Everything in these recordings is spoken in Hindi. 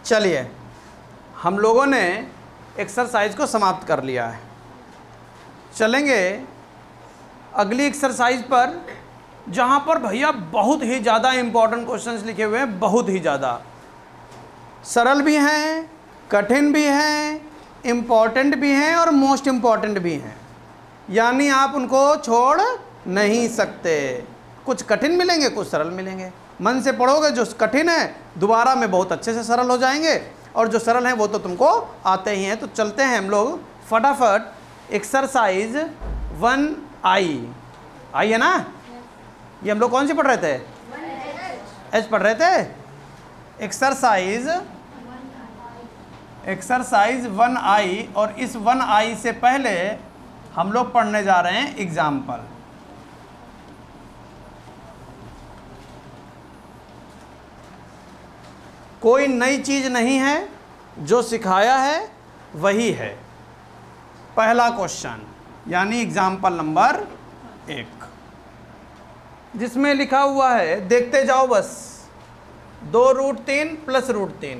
चलिए, हम लोगों ने एक्सरसाइज को समाप्त कर लिया है। चलेंगे अगली एक्सरसाइज पर, जहाँ पर भैया बहुत ही ज़्यादा इम्पोर्टेंट क्वेश्चंस लिखे हुए हैं, बहुत ही ज़्यादा सरल भी हैं, कठिन भी हैं, इम्पॉर्टेंट भी हैं और मोस्ट इम्पॉर्टेंट भी हैं, यानी आप उनको छोड़ नहीं सकते। कुछ कठिन मिलेंगे, कुछ सरल मिलेंगे। मन से पढ़ोगे, जो कठिन है दोबारा में बहुत अच्छे से सरल हो जाएंगे, और जो सरल हैं वो तो तुमको आते ही हैं। तो चलते हैं हम लोग फटाफट एक्सरसाइज 1I। आई है ना? ये हम लोग कौन सी पढ़ रहे थे? एच पढ़ रहे थे। एक्सरसाइज 1I, और इस 1I से पहले हम लोग पढ़ने जा रहे हैं एग्जाम्पल। कोई नई चीज़ नहीं है, जो सिखाया है वही है। पहला क्वेश्चन यानी एग्जाम्पल नंबर 1, जिसमें लिखा हुआ है, देखते जाओ बस, 2√3 + √3।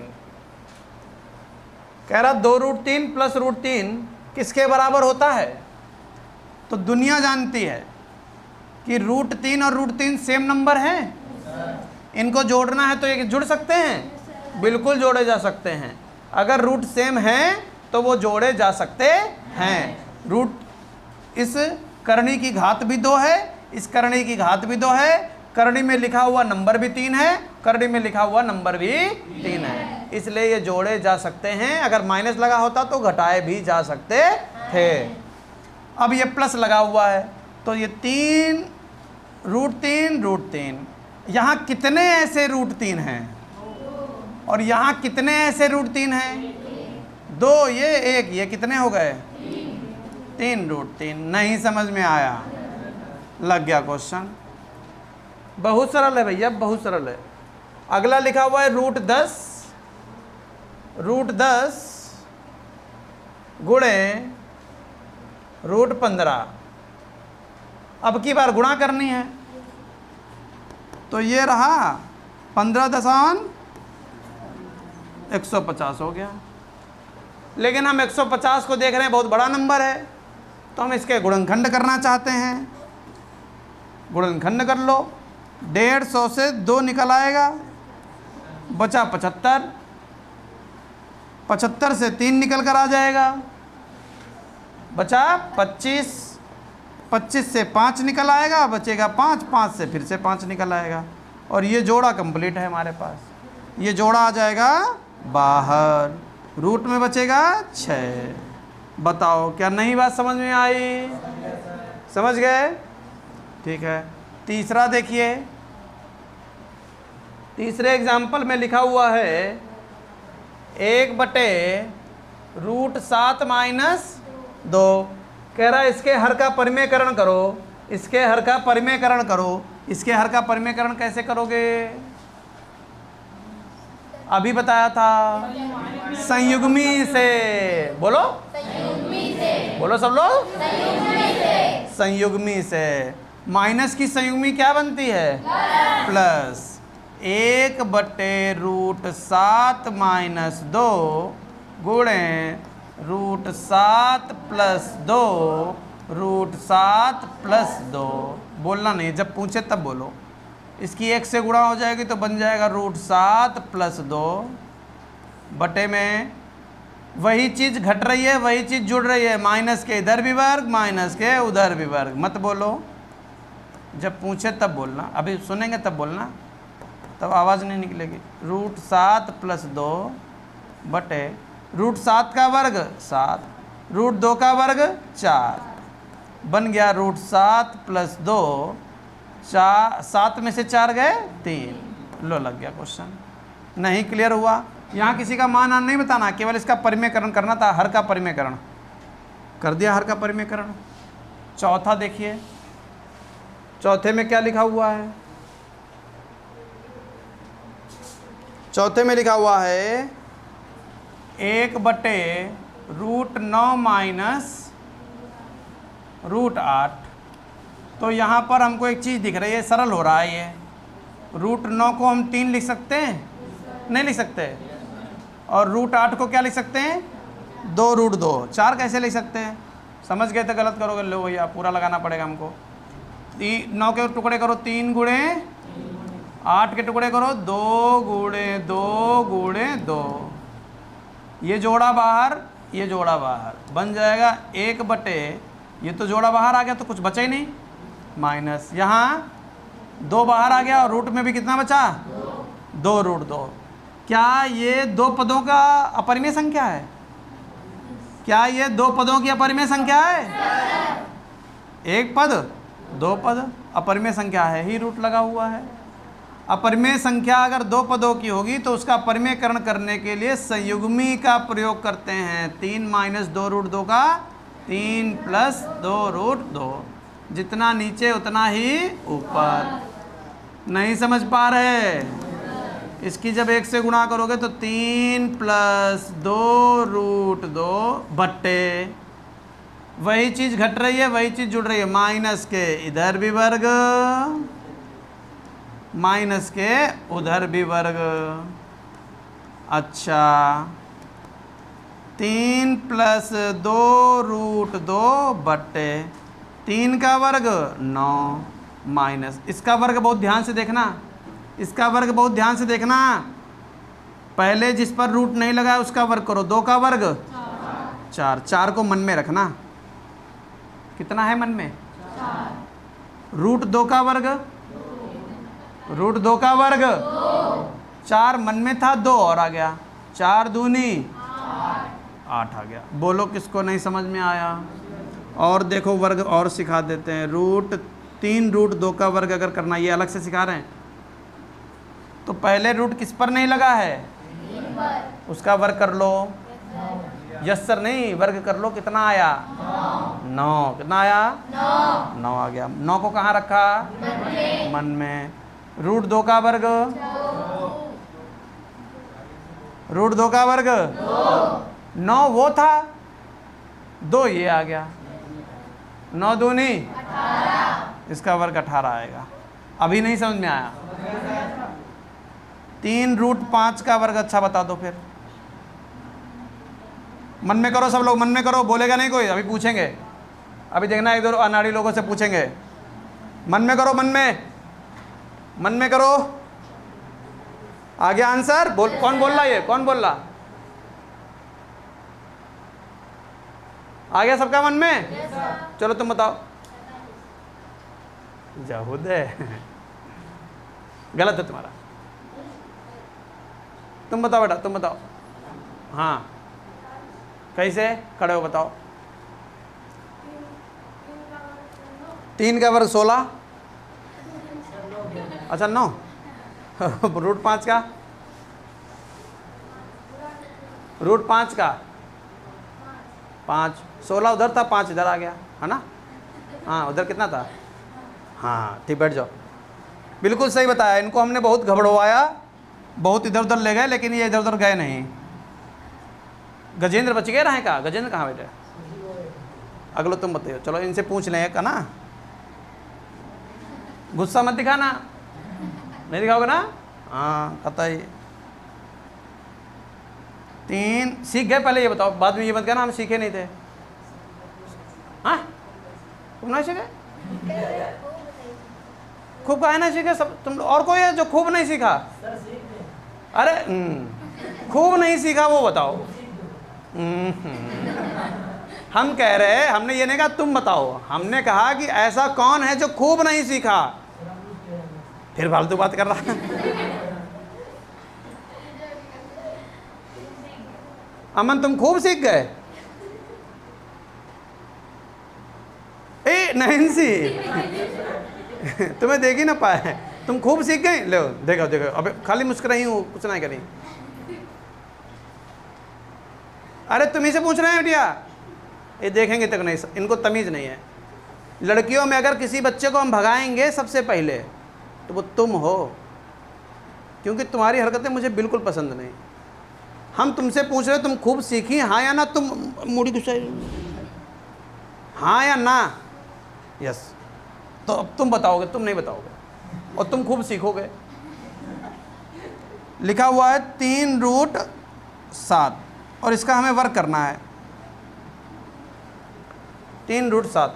कह रहा 2√3 + √3 किसके बराबर होता है? तो दुनिया जानती है कि √3 और √3 सेम नंबर हैं। इनको जोड़ना है तो ये जुड़ सकते हैं, बिल्कुल जोड़े जा सकते हैं। अगर रूट सेम हैं तो वो जोड़े जा सकते हैं। रूट, इस करनी की घात भी 2 है, इस करनी की घात भी 2 है, करनी में लिखा हुआ नंबर भी 3 है, करनी में लिखा हुआ नंबर भी 3 है, इसलिए ये जोड़े जा सकते हैं। अगर माइनस लगा होता तो घटाए भी जा सकते थे। अब ये प्लस लगा हुआ है, तो ये 3 √3 यहाँ कितने ऐसे √3 हैं? और यहाँ कितने ऐसे √3 हैं? 2, ये 1, ये कितने हो गए? 3 √3। नहीं समझ में आया? लग गया क्वेश्चन। बहुत सरल है भैया, बहुत सरल है। अगला लिखा हुआ है √10 गुणे √15। अब की बार गुणा करनी है, तो ये रहा 15.150 हो गया। लेकिन हम 150 को देख रहे हैं बहुत बड़ा नंबर है, तो हम इसके गुणनखंड करना चाहते हैं। गुणनखंड कर लो, 150 से 2 निकल आएगा, बचा 75, 75 से 3 निकल कर आ जाएगा, बचा 25, 25 से 5 निकल आएगा, बचेगा 5, 5 से फिर से 5 निकल आएगा, और ये जोड़ा कंप्लीट है हमारे पास। ये जोड़ा आ जाएगा बाहर, रूट में बचेगा 6। बताओ क्या नई बात समझ में आई? समझ गए? ठीक है। तीसरा देखिए, तीसरे एग्जाम्पल में लिखा हुआ है 1/√7 - 2। कह रहा है इसके हर का परिमेयकरण करो, इसके हर का परिमेयकरण करो। इसके हर का परिमेयकरण कैसे करोगे? अभी बताया था, संयुग्मी से। बोलो संयुग्मी से, बोलो सब लोग संयुग्मी से। संयुग्मी से। माइनस की संयुग्मी क्या बनती है? प्लस। 1/√7 - 2 गुणे √7 + 2 √7 + 2। बोलना नहीं, जब पूछे तब बोलो। इसकी 1 से गुणा हो जाएगी तो बन जाएगा √7 + 2 बटे में वही चीज़ घट रही है, वही चीज़ जुड़ रही है, माइनस के इधर भी वर्ग, माइनस के उधर भी वर्ग। मत बोलो, जब पूछे तब बोलना, अभी सुनेंगे तब बोलना, तब आवाज़ नहीं निकलेगी। √7 + 2 बटे √7 का वर्ग 7, √2 का वर्ग 4, बन गया √7 + 2, 7 में से 4 गए 3। लो लग गया क्वेश्चन। नहीं क्लियर हुआ? यहाँ किसी का मान नहीं बताना, केवल इसका परिमेयकरण करना था। हर का परिमेयकरण कर दिया, हर का परिमेयकरण। चौथा देखिए, चौथे में क्या लिखा हुआ है? चौथे में लिखा हुआ है 1/√9 - √8। तो यहाँ पर हमको एक चीज़ दिख रही है, सरल हो रहा है ये। √9 को हम 3 लिख सकते हैं? नहीं लिख सकते? और रूट 8 को क्या लिख सकते हैं, 2 रूट 2। 4 कैसे लिख सकते हैं, समझ गए तो गलत करोगे, लो भैया पूरा लगाना पड़ेगा हमको। 9 के टुकड़े करो 3 गुणे 8 के टुकड़े करो 2 गुणे 2 गुणे 2, ये जोड़ा बाहर ये जोड़ा बाहर, बन जाएगा 1 बटे, ये तो जोड़ा बाहर आ गया तो कुछ बचा ही नहीं, माइनस यहाँ 2 बाहर आ गया और रूट में भी कितना बचा, 2 रूट 2। क्या ये 2 पदों का अपरिमेय संख्या है, क्या ये 2 पदों की अपरिमेय संख्या है, 1 पद 2 पद, अपरिमेय संख्या है ही, रूट लगा हुआ है। अपरिमेय संख्या अगर 2 पदों की होगी तो उसका परिमेयकरण करने के लिए संयुग्मी का प्रयोग करते हैं। 3 माइनस 2 रूट 2 का 3 प्लस 2 रूट 2, जितना नीचे उतना ही ऊपर। नहीं समझ पा रहे, इसकी जब 1 से गुणा करोगे तो 3 प्लस 2 रूट 2 बट्टे, वही चीज़ घट रही है वही चीज़ जुड़ रही है, माइनस के इधर भी वर्ग माइनस के उधर भी वर्ग। अच्छा 3 प्लस 2 रूट 2 बट्टे 3 का वर्ग 9 माइनस इसका वर्ग, बहुत ध्यान से देखना, इसका वर्ग बहुत ध्यान से देखना, पहले जिस पर रूट नहीं लगा है उसका वर्ग करो, 2 का वर्ग 4, 4 को मन में रखना, कितना है मन में 4, रूट 2 का वर्ग, रूट 2 का वर्ग 4 मन में था 2 और आ गया, 4 दूनी 8 आ गया। बोलो किसको नहीं समझ में आया। और देखो वर्ग और सिखा देते हैं, तीन रूट 2 का वर्ग अगर करना, ये अलग से सिखा रहे हैं, तो पहले रूट किस पर नहीं लगा है, उसका वर्ग कर लो, यस सर नहीं, वर्ग कर लो, कितना आया 9, कितना आया 9 आ गया। 9 को कहाँ रखा, मन में। रूट 2 का वर्ग, रूट 2 का वर्ग 9 वो था, 2 ये आ गया, 9 दूनी इसका वर्ग 18 आएगा। अभी नहीं समझ में आया। 3 रूट 5 का वर्ग, अच्छा बता दो फिर, मन में करो सब लोग, मन में करो, बोलेगा नहीं कोई, अभी पूछेंगे, अभी देखना 1-2 अनाड़ी लोगों से पूछेंगे, मन में करो, मन में करो। आ गया आंसर, बोल, कौन बोल रहा, ये कौन बोल रहा, आ गया सबका मन में, चलो तुम बताओ। जाहुद है गलत है तुम्हारा, तुम बताओ बेटा, तुम बताओ। हाँ कैसे खड़े हो बताओ। 3 का वर्ग 16, अच्छा 9 रूट 5 का, रूट 5 का 5, 16 उधर था, 5 इधर आ गया है ना। हाँ उधर कितना था, हाँ ठीक, बैठ जाओ। बिल्कुल सही बताया, इनको हमने बहुत घबड़वाया, बहुत इधर उधर ले गए, लेकिन ये इधर उधर गए नहीं। गजेंद्र बच गए रहे का, गजेंद्र कहाँ बैठे, अगलो तुम बताइए, चलो इनसे पूछ लें एक, है ना, गुस्सा मत दिखाना, नहीं दिखाओगे ना, हाँ कतई। 3 सीख गए, पहले ये बताओ, बाद में ये मत कहना हम सीखे नहीं थे। हाँ तुम नहीं सीखे, खूब कहा ना सीखे सब तुम, और कोई है जो खूब नहीं सीखा, अरे खूब नहीं सीखा वो बताओ। हम कह रहे हैं, हमने ये नहीं कहा तुम बताओ, हमने कहा कि ऐसा कौन है जो खूब नहीं सीखा, फिर फालतू बात कर रहा अमन तुम खूब सीख गए, ए नैन्सी तुम्हें देख ही ना पाए, तुम खूब सीख गए, लो देखो देखो, अबे खाली मुस्कुराई हूँ, कुछ नहीं करी। अरे तुम्ही से पूछ रहे हैं बिटिया, ये देखेंगे तक नहीं, इनको तमीज़ नहीं है। लड़कियों में अगर किसी बच्चे को हम भगाएंगे सबसे पहले तो वो तुम हो, क्योंकि तुम्हारी हरकतें मुझे बिल्कुल पसंद नहीं। हम तुमसे पूछ रहे तुम खूब सीखी, हाँ या ना, तुम मुड़ी गुस्सा, हाँ या ना, यस, तो अब तुम बताओगे, तुम नहीं बताओगे, और तुम खूब सीखोगे। लिखा हुआ है 3 रूट 7 और इसका हमें वर्क करना है 3√7।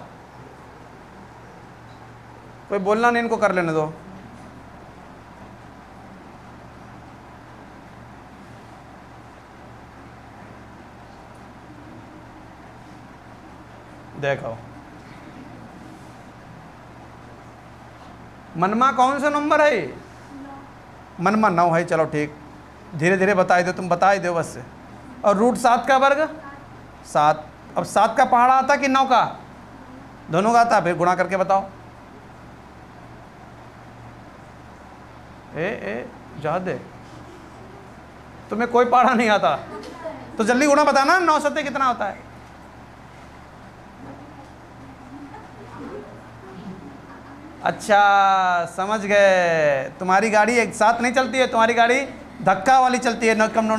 कोई बोलना नहीं, इनको कर लेने दो। देखो मनमा कौन सा नंबर है? मनमा 9 है। चलो ठीक, धीरे धीरे बता दो, तुम बता ही दो बस से। और √7 का वर्ग 7। अब 7 का पहाड़ा आता कि 9 का? दोनों का आता। फिर गुणा करके बताओ। जा दे, तुम्हें कोई पहाड़ा नहीं आता तो जल्दी गुणा बताना। 9 7 कितना होता है? अच्छा समझ गए। तुम्हारी गाड़ी एक साथ नहीं चलती है, तुम्हारी गाड़ी धक्का वाली चलती है। 9 कम 9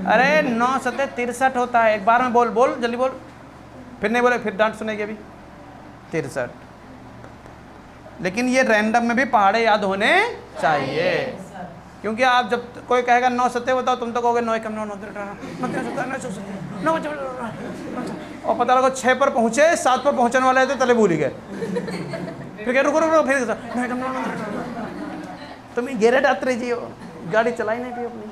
अरे 9 7 63 होता है। एक बार में बोल बोल, जल्दी बोल। फिर नहीं बोले फिर डांट सुनेगी अभी। 63। लेकिन ये रैंडम में भी पहाड़े याद होने चाहिए, क्योंकि आप जब कोई कहेगा 9 7 बताओ, तुम तो कहोगे 9 कम 9 और पता लगा 6 पर पहुंचे, 7 पर पहुंचने वाले थे, तले भूल ही गए। फिर रुको रुको, फिर तुम गेरेट आते रही हो, गाड़ी चलाई नहीं थी अपनी।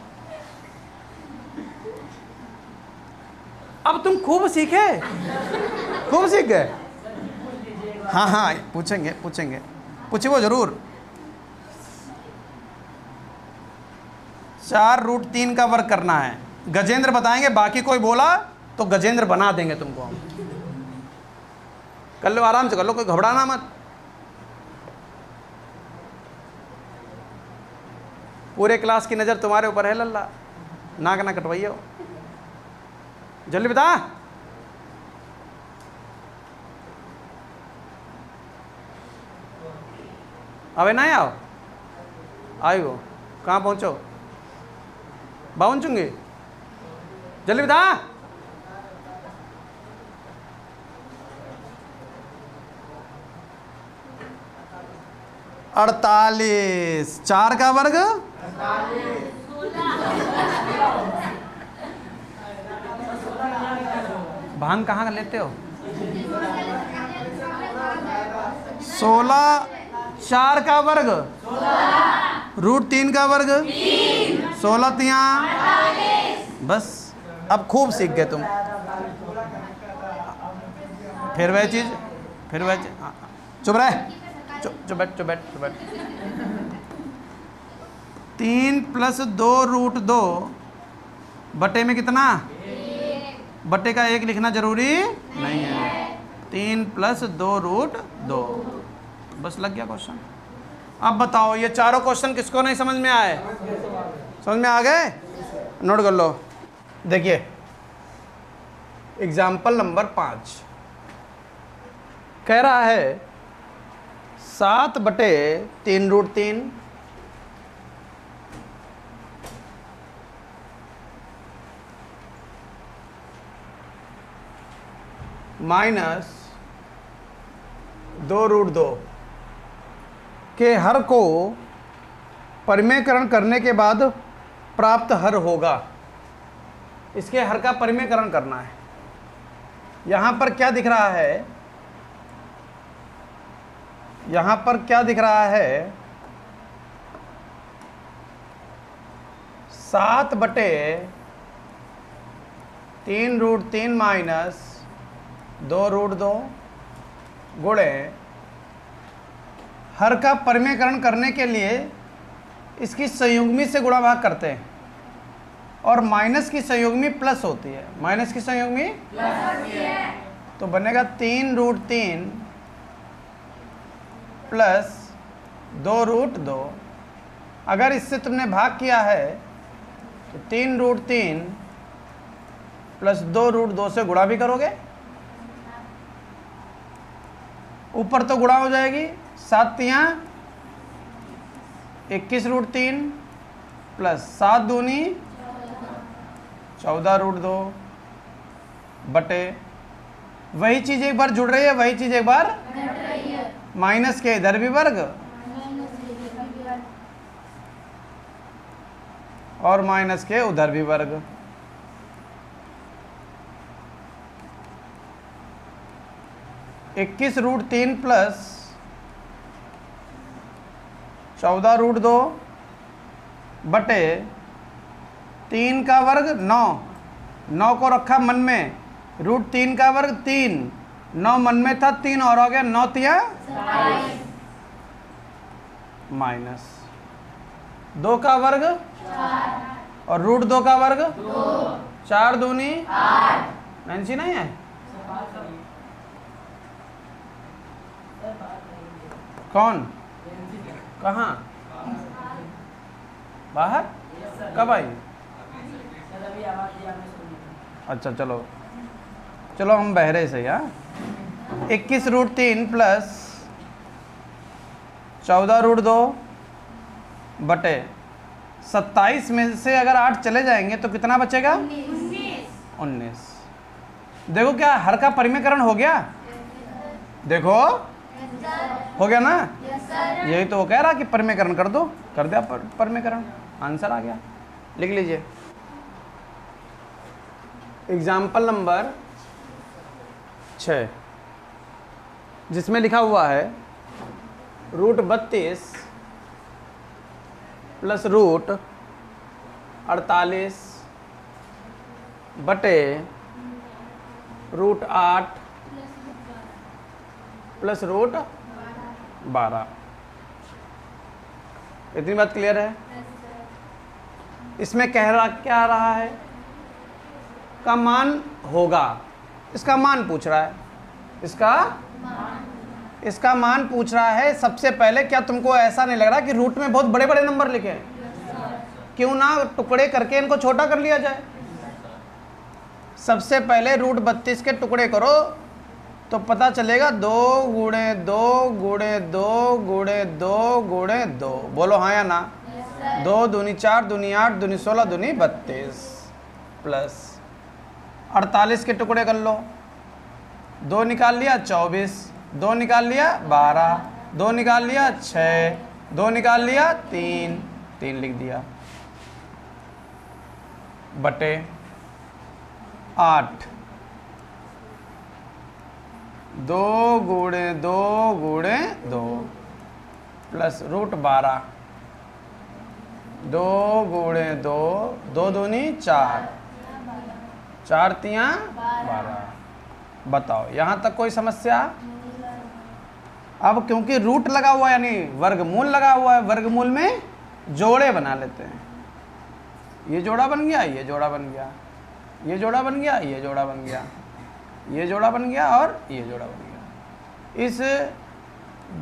अब तुम खूब सीखे, खूब सीख गए। हाँ हाँ पूछेंगे पूछेंगे, पूछे वो जरूर। 4√3 का वर्क करना है। गजेंद्र बताएंगे, बाकी कोई बोला तो गजेंद्र बना देंगे तुमको हम। कर लो, आराम से कर लो, कोई घबराना मत। पूरे क्लास की नज़र तुम्हारे ऊपर है लल्ला, नाक ना कटवाइयो। जल्दी बता। अबे ना आओ, आयो कहाँ पहुँचो? बावन चुंगी, जल्दी बता। अड़तालीस। 4 का वर्ग भांग कहाँ का लेते हो? 16। 4 का वर्ग √3 का वर्ग 16 तिया। बस अब खूब सीख गए तुम। फिर वह चीज, फिर वह चीज। चुप रहे, चुप बैठ चुप बैठ चुप बैठ। 3 + 2√2 बटे में कितना? बटे का 1 लिखना जरूरी नहीं है। 3 + 2√2। बस लग गया क्वेश्चन। अब बताओ ये चारों क्वेश्चन किसको नहीं समझ में आए? समझ में आ गए? नोट कर लो। देखिए एग्जाम्पल नंबर 5 कह रहा है 7/3√3 माइनस 2√2 के हर को परिमेयकरण करने के बाद प्राप्त हर होगा। इसके हर का परिमेयकरण करना है। यहाँ पर क्या दिख रहा है? यहाँ पर क्या दिख रहा है? 7/3√3 माइनस 2√2 गुणे हर का परिमेयकरण करने के लिए इसकी संयुग्मी से गुणा भाग करते हैं, और माइनस की संयुग्मी प्लस होती है। माइनस की संयुग्मी प्लस होती है, तो बनेगा 3√3 प्लस 2√2। अगर इससे तुमने भाग किया है तो 3√3 प्लस 2√2 से गुणा भी करोगे, ऊपर तो गुणा हो जाएगी। 7 तिया 21√3 प्लस 7 दूनी 14√2 बटे वही चीज एक बार जुड़ रही है, वही चीज एक बार माइनस के इधर भी वर्ग और माइनस के उधर भी वर्ग। इक्कीस रूट 3 प्लस 14 रूट 2 बटे 3 का वर्ग 9। 9 को रखा मन में, रूट 3 का वर्ग 3, 9 मन में था 3 और हो गया 9 तिया माइनस 2 का वर्ग 4 और रूट 2 का वर्ग 2, 4 दूनी 8। नैन्सी नहीं है? कौन? कहाँ? बाहर? कब आई? अच्छा चलो चलो हम बहरे से यार। 21 रूट 3 प्लस 14 रूट 2 बटे 27 में से अगर 8 चले जाएंगे तो कितना बचेगा? 19। देखो क्या हर का परिमेयकरण हो गया? देखो हो गया ना? यही तो वो कह रहा कि परिमेयकरण कर दो, कर दिया परिमेयकरण, आंसर आ गया। लिख लीजिए एग्जाम्पल नंबर 6, जिसमें लिखा हुआ है रूट 32 प्लस रूट 48 बटे रूट 8 प्लस रूट 12। इतनी बात क्लियर है? इसमें कह रहा क्या रहा है? का मान होगा, इसका मान पूछ रहा है, इसका मान पूछ रहा है। सबसे पहले क्या तुमको ऐसा नहीं लग रहा कि रूट में बहुत बड़े बड़े नंबर लिखे हैं? क्यों ना टुकड़े करके इनको छोटा कर लिया जाए? सबसे पहले रूट 32 के टुकड़े करो तो पता चलेगा 2 गुणे 2 गुणे 2 गुणे 2 गुणे 2। बोलो हाँ या ना? 2 दूनी 4 दूनी 8 दूनी 16 दूनी 32 प्लस 48 के टुकड़े कर लो। 2 निकाल लिया 24, 2 निकाल लिया 12, 2 निकाल लिया 6, 2 निकाल लिया 3, 3 लिख दिया बटे 8। 2 गुणे 2 गुणे 2 प्लस रूट 12, 2 गुणे 2, 2 दूनी 4, 4 तिया 12। बताओ यहाँ तक कोई समस्या? अब क्योंकि रूट लगा हुआ है यानी वर्गमूल लगा हुआ है, वर्गमूल में जोड़े बना लेते हैं। ये जोड़ा बन गया, ये जोड़ा बन गया, ये जोड़ा बन गया, ये जोड़ा बन गया, ये जोड़ा बन गया और ये जोड़ा बन गया। इस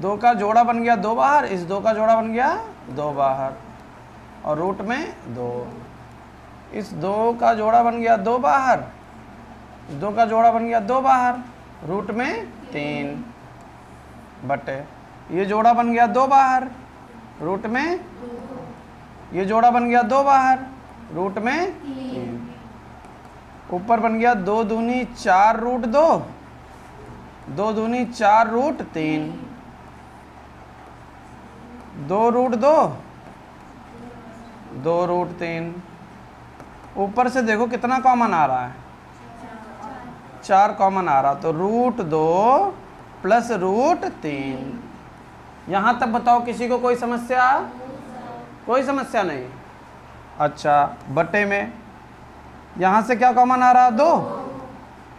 2 का जोड़ा बन गया 2 बाहर, इस 2 का जोड़ा बन गया 2 बाहर और रूट में 2। इस 2 का जोड़ा बन गया 2 बाहर, 2 का जोड़ा बन गया 2 बाहर, रूट में 3 बटे ये जोड़ा बन गया 2 बाहर, रूट में ये जोड़ा बन गया 2 बाहर, रूट में 3। ऊपर बन गया 2 दूनी 4 रूट 2, 2 दूनी 4 रूट 3, 2 रूट 2, 2 रूट 3। ऊपर से देखो कितना कॉमन आ रहा है? 4 कॉमन आ रहा, तो रूट 2 प्लस रूट 3। यहाँ तक बताओ किसी को कोई समस्या? कोई समस्या नहीं। अच्छा बटे में यहाँ से क्या कॉमन आ रहा? 2,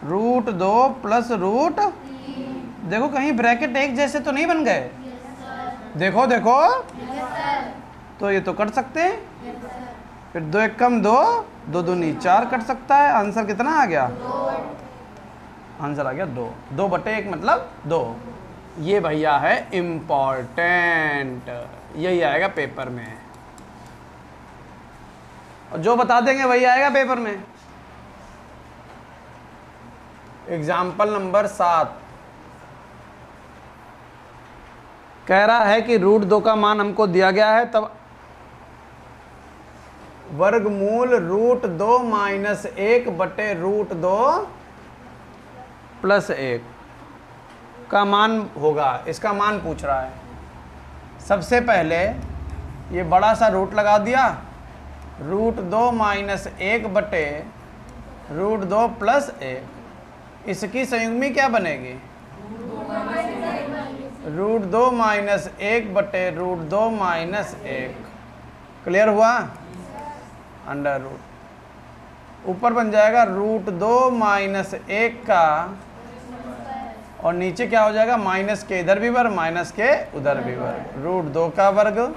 रूट 2 प्लस रूट। देखो कहीं ब्रैकेट एक जैसे तो नहीं बन गए? देखो देखो, तो ये तो कट सकते हैं। फिर 2 एक कम 2, 2 दूनी 4 कट सकता है। आंसर कितना आ गया? आंसर आ गया 2। 2 बटे 1 मतलब 2। ये भैया है इम्पॉर्टेंट, यही आएगा पेपर में, और जो बता देंगे वही आएगा पेपर में। एग्जाम्पल नंबर 7 कह रहा है कि रूट 2 का मान हमको दिया गया है, तब वर्गमूल रूट 2 माइनस 1 बटे रूट 2 प्लस 1 का मान होगा। इसका मान पूछ रहा है। सबसे पहले ये बड़ा सा रूट लगा दिया, √2 माइनस 1 बटे √2 प्लस 1, इसकी संयुग्मी क्या बनेगी? √2 माइनस 1 बटे √2 माइनस 1। क्लियर हुआ? अंडर रूट ऊपर बन जाएगा √2 माइनस 1 का, और नीचे क्या हो जाएगा? माइनस के इधर भी वर्ग माइनस के उधर भी वर्ग, √2 का वर्ग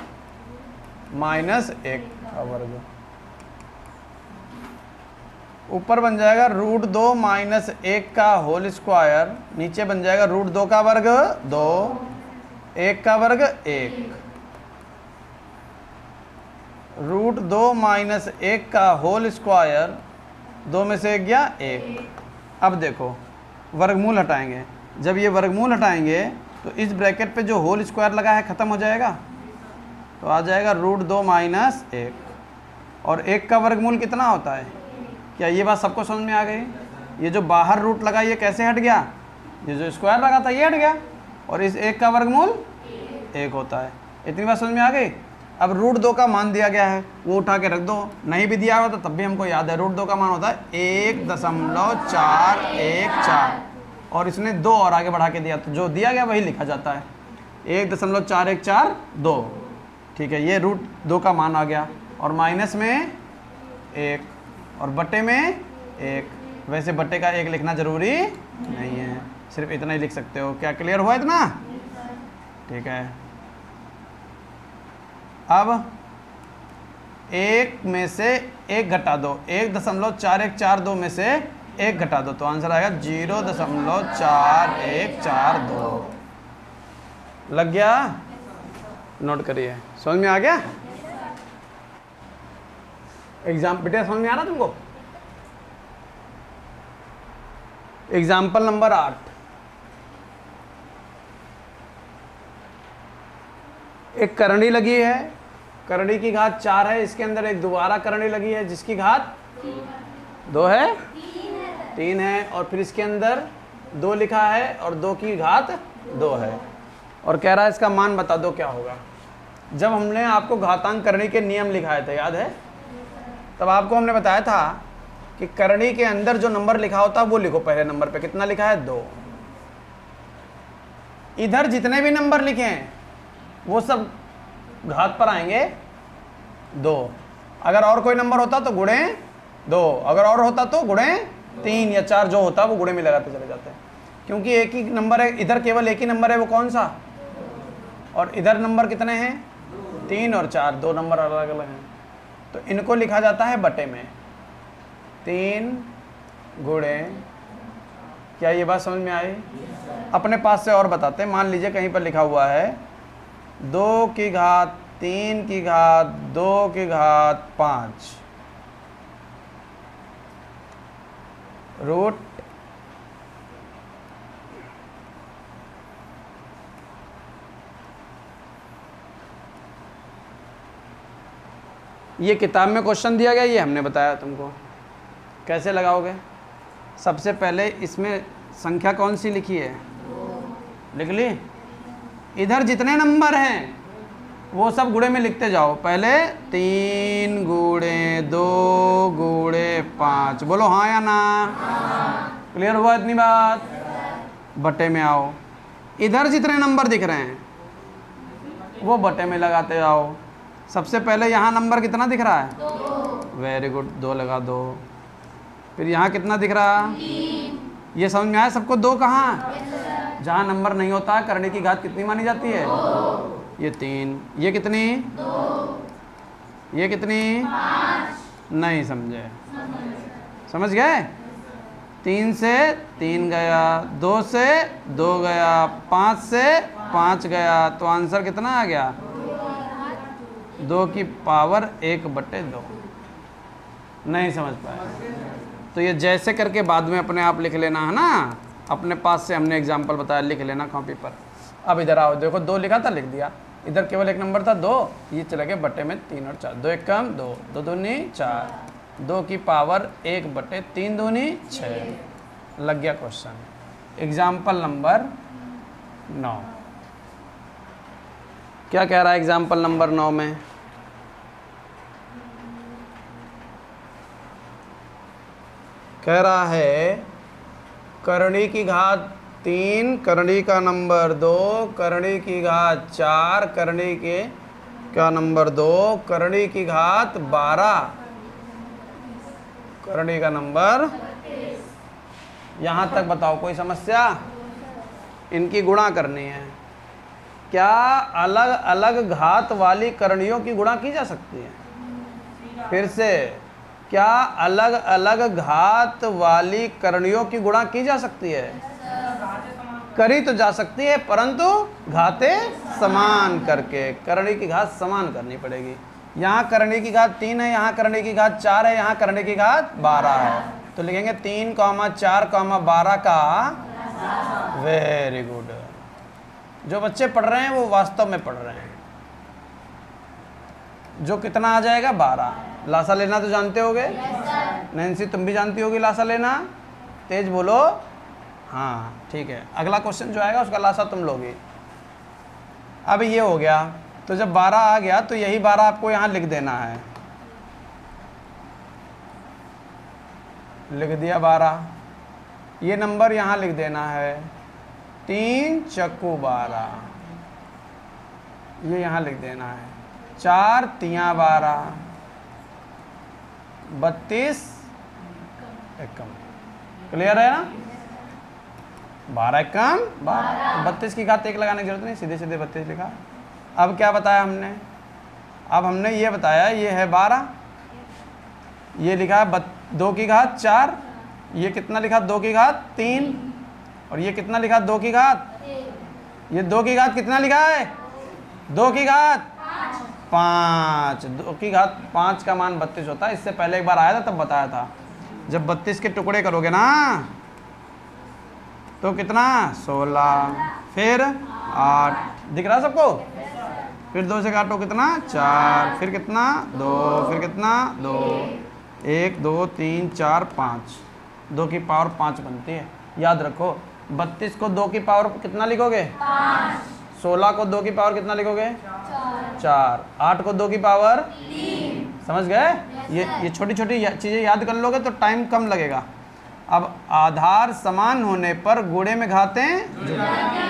माइनस 1 का वर्ग। ऊपर बन जाएगा √2 माइनस 1 का होल स्क्वायर, नीचे बन जाएगा √2 का वर्ग 2, 1 का वर्ग 1, √2 माइनस 1 का होल स्क्वायर, 2 में से 1 गया 1। अब देखो वर्गमूल हटाएंगे, जब ये वर्गमूल हटाएंगे तो इस ब्रैकेट पे जो होल स्क्वायर लगा है ख़त्म हो जाएगा, तो आ जाएगा √2 माइनस 1, और 1 का वर्गमूल कितना होता है? क्या ये बात सबको समझ में आ गई? ये जो बाहर रूट लगा ये कैसे हट गया? ये जो स्क्वायर लगा था ये हट गया, और इस 1 का वर्गमूल 1 होता है। इतनी बात समझ में आ गई? अब √2 का मान दिया गया है, वो उठा के रख दो, नहीं भी दिया होता तब भी हमको याद है √2 का मान होता है 1.414, और इसने 2 और आगे बढ़ा के दिया, तो जो दिया गया वही लिखा जाता है 1.4142। ठीक है, ये √2 का मान आ गया, और माइनस में 1 और बट्टे में 1। वैसे बट्टे का 1 लिखना जरूरी नहीं है, सिर्फ इतना ही लिख सकते हो। क्या क्लियर हुआ इतना? ठीक है, अब 1 में से 1 घटा दो, 1.4142 में से 1 घटा दो, तो आंसर आएगा 0.4142। लग गया? नोट करिए। समझ में आ गया? एग्जाम बेटे समझ में आ रहा तुमको? एग्जाम्पल नंबर 8, एक करणी लगी है, करणी की घात 4 है, इसके अंदर एक दोबारा करणी लगी है जिसकी घात 2 है, 3 है, और फिर इसके अंदर 2 लिखा है और 2 की घात 2 है, और कह रहा है इसका मान बता दो क्या होगा। जब हमने आपको घातांक करणी के नियम लिखाए थे, याद है? तब आपको हमने बताया था कि करणी के अंदर जो नंबर लिखा होता है वो लिखो। पहले नंबर पे कितना लिखा है? 2। इधर जितने भी नंबर लिखे हैं वो सब घात पर आएंगे 2। अगर और कोई नंबर होता तो गुणे 2, अगर और होता तो गुणे 3 या 4, जो होता वो गुणे में लगाते चले जाते हैं, क्योंकि एक ही नंबर है, इधर केवल एक ही नंबर है, वो कौन सा? और इधर नंबर कितने हैं? 3 और 4, 2 नंबर अलग अलग हैं, तो इनको लिखा जाता है बटे में। 3 गुणे, क्या ये बात समझ में आई? अपने पास से और बताते हैं। मान लीजिए कहीं पर लिखा हुआ है 2 की घात 3 की घात 2 की घात 5 रूट ये किताब में क्वेश्चन दिया गया, ये हमने बताया तुमको। कैसे लगाओगे? सबसे पहले इसमें संख्या कौन सी लिखी है? लिख ली। इधर जितने नंबर हैं वो सब गुणे में लिखते जाओ। पहले 3 गुणे 2 गुणे 5, बोलो हाँ या ना? क्लियर हुआ इतनी बात? बटे में आओ, इधर जितने नंबर दिख रहे हैं वो बटे में लगाते जाओ। सबसे पहले यहाँ नंबर कितना दिख रहा है? 2। वेरी गुड, 2 लगा दो। फिर यहाँ कितना दिख रहा है? 3। ये समझ में आया सबको? 2 कहाँ? जहाँ नंबर नहीं होता करने की घात कितनी मानी जाती है? 2। ये 3, ये कितनी? 2। ये कितनी? 5। नहीं समझे? समझ गए? 3 से 3 गया, 2 से 2 गया, 5 से 5 गया, तो आंसर कितना आ गया? 2 की पावर 1/2। नहीं समझ पाए तो ये जैसे करके बाद में अपने आप लिख लेना है ना। अपने पास से हमने एग्जाम्पल बताया, लिख लेना कॉपी पर। अब इधर आओ, देखो 2 लिखा था, लिख दिया। इधर केवल एक नंबर था 2, ये चले गए बटे में 3 और 4। 2 1 कम 2, 2 दूनी 4, 2 की पावर 1/3 दूनी 6। लग गया क्वेश्चन। एग्जाम्पल नंबर 9 क्या कह रहा है? एग्जाम्पल नंबर 9 में कह रहा है करणी की घात 3, करणी का नंबर 2, करणी की घात 4, करणी के का नंबर 2, करणी की घात 12, करणी का नंबर। यहाँ तक बताओ कोई समस्या? इनकी गुणा करनी है। क्या अलग अलग घात वाली करणियों की गुणा की जा सकती है? फिर से, क्या अलग अलग घात वाली करणियों की गुणा की जा सकती है? करी तो जा सकती है, परंतु घाते समान करके, करणी की घात समान करनी पड़ेगी। यहाँ करणी की घात 3 है, यहाँ करणी की घात 4 है, यहाँ करणी की घात 12 है, तो लिखेंगे 3, 4, 12 का। Very good. जो बच्चे पढ़ रहे हैं वो वास्तव में पढ़ रहे हैं। जो कितना आ जाएगा? 12। लासा लेना तो जानते होगे? नैन्सी तुम भी जानती होगी लासा लेना? तेज बोलो। हाँ ठीक है, अगला क्वेश्चन जो आएगा उसका लासा तुम लोगे। अब ये हो गया, तो जब 12 आ गया तो यही 12 आपको यहाँ लिख देना है। लिख दिया 12, ये नंबर यहाँ लिख देना है 3 चक्कू 12, ये यहाँ लिख देना है 4 तियाँ 12, 32 एकम। क्लियर है ना? 12 एकम 12, 32 की घात 1 लगाने की जरूरत नहीं, सीधे सीधे 32 लिखा। अब क्या बताया हमने? अब हमने ये बताया ये है 12, ये लिखा है 2 की घात 4, ये कितना लिखा? 2 की घात 3, और ये कितना लिखा? 2 की घात, ये 2 की घात कितना लिखा है? 2 की घात 5, 2 की घात 5 का मान 32 होता है। इससे पहले एक बार आया था तब बताया था। जब 32 के टुकड़े करोगे ना तो कितना? 16, फिर 8, दिख रहा सबको? फिर 2 से काटो कितना? 4, फिर कितना? 2, फिर कितना? 2, 1 2 3 4 5, 2 की पावर 5 बनती है। याद रखो, 32 को 2 की पावर कितना लिखोगे? 5। 16 को 2 की पावर कितना लिखोगे? 4। 8 को 2 की पावर 3। समझ गए? ये छोटी छोटी चीज़ें याद कर लोगे तो टाइम कम लगेगा। अब आधार समान होने पर गुणे में घातें जुड़ जाएंगी।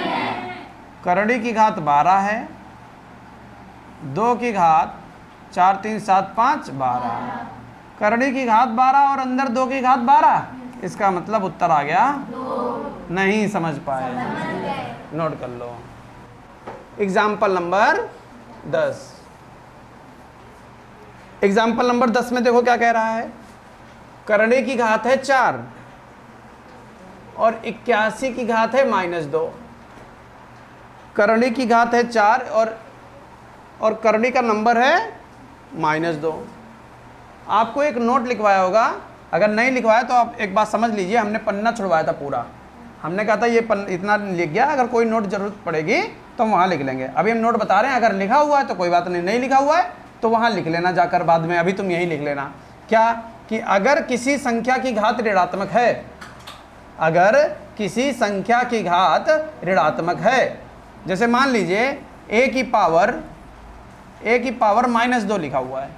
करणी की घात 12 है, 2 की घात 4 3 7 5 12, करणी की घात 12 और अंदर 2 की घात 12, इसका मतलब उत्तर आ गया 2। नहीं समझ पाए? नोट कर लो। Example number 10। एग्जाम्पल नंबर 10 में देखो क्या कह रहा है। करणी की घात है 4 और 81 की घात है -2। करणी की घात है 4 और करणी का नंबर है -2। आपको एक नोट लिखवाया होगा, अगर नहीं लिखवाया तो आप एक बात समझ लीजिए, हमने पन्ना छुड़वाया था पूरा। हमने कहा था ये इतना लिख गया, अगर कोई नोट जरूरत पड़ेगी तो हम वहाँ लिख लेंगे। अभी हम नोट बता रहे हैं, अगर लिखा हुआ है तो कोई बात नहीं, नहीं लिखा हुआ है तो वहाँ लिख लेना जाकर बाद में। अभी तुम यही लिख लेना क्या कि अगर किसी संख्या की घात ऋणात्मक है, अगर किसी संख्या की घात ऋणात्मक है, जैसे मान लीजिए a की पावर -2 लिखा हुआ है,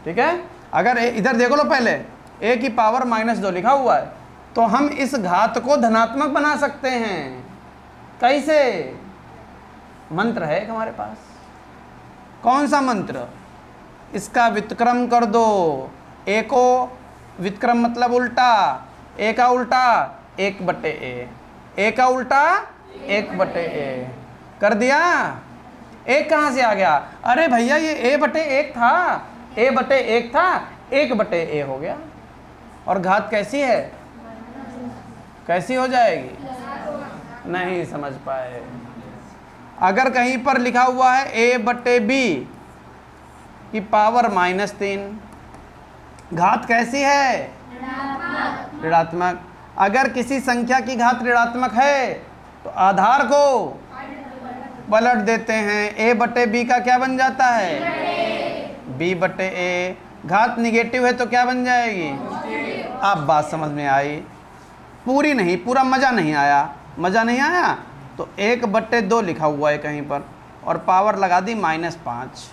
ठीक है। अगर इधर देखो लो, पहले a की पावर -2 लिखा हुआ है तो हम इस घात को धनात्मक बना सकते हैं। कैसे? मंत्र है एक हमारे पास। कौन सा मंत्र? इसका व्युत्क्रम कर दो। a को व्युत्क्रम मतलब उल्टा, a का उल्टा 1/a, a का उल्टा 1/a कर दिया। एक कहाँ से आ गया? अरे भैया ये a/1 था, a/1 था, 1/a हो गया। और घात कैसी है? कैसी हो जाएगी? नहीं समझ पाए। अगर कहीं पर लिखा हुआ है a/b की पावर -3, घात कैसी है? ऋणात्मक। अगर किसी संख्या की घात ऋणात्मक है तो आधार को पलट देते हैं। a/b का क्या बन जाता है? b/a। घात निगेटिव है तो क्या बन जाएगी? अब बात समझ में आई? पूरी नहीं, पूरा मज़ा नहीं आया। मज़ा नहीं आया तो 1/2 लिखा हुआ है कहीं पर और पावर लगा दी -5।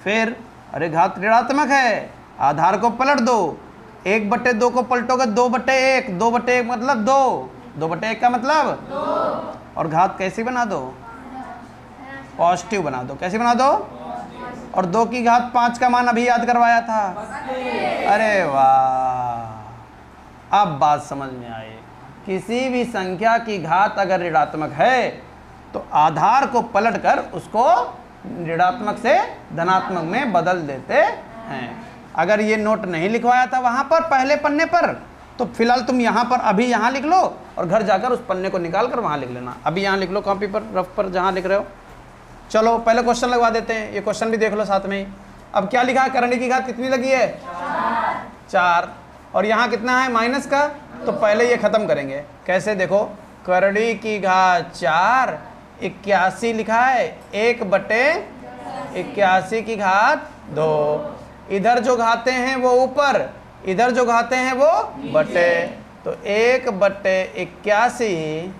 फिर अरे घात ऋणात्मक है, आधार को पलट दो, 1/2 को पलटोगे 2/1, 2/1 मतलब 2, 2/1 का मतलब 2। और घात कैसी बना दो? पॉजिटिव बना दो। कैसी बना दो? और 2 की घात 5 का मान अभी याद करवाया था। अरे वाह, अब बात समझ में आई। किसी भी संख्या की घात अगर ऋणात्मक है तो आधार को पलटकर उसको ऋणात्मक से धनात्मक में बदल देते हैं। अगर ये नोट नहीं लिखवाया था वहां पर पहले पन्ने पर, तो फिलहाल तुम यहाँ पर अभी यहाँ लिख लो और घर जाकर उस पन्ने को निकाल कर वहाँ लिख लेना। अभी यहाँ लिख लो कॉपी पर, रफ पर, जहाँ लिख रहे हो। चलो पहले क्वेश्चन लगवा देते हैं, ये क्वेश्चन भी देख लो साथ में ही। अब क्या लिखा है? करणी की घात कितनी लगी है? 4। और यहाँ कितना है माइनस का? तो पहले ये खत्म करेंगे। कैसे? देखो, करणी की घात 4, 81 लिखा है, 1/81 की घात 2। इधर जो घाते हैं वो ऊपर, इधर जो घाते हैं वो बटे, तो 1/81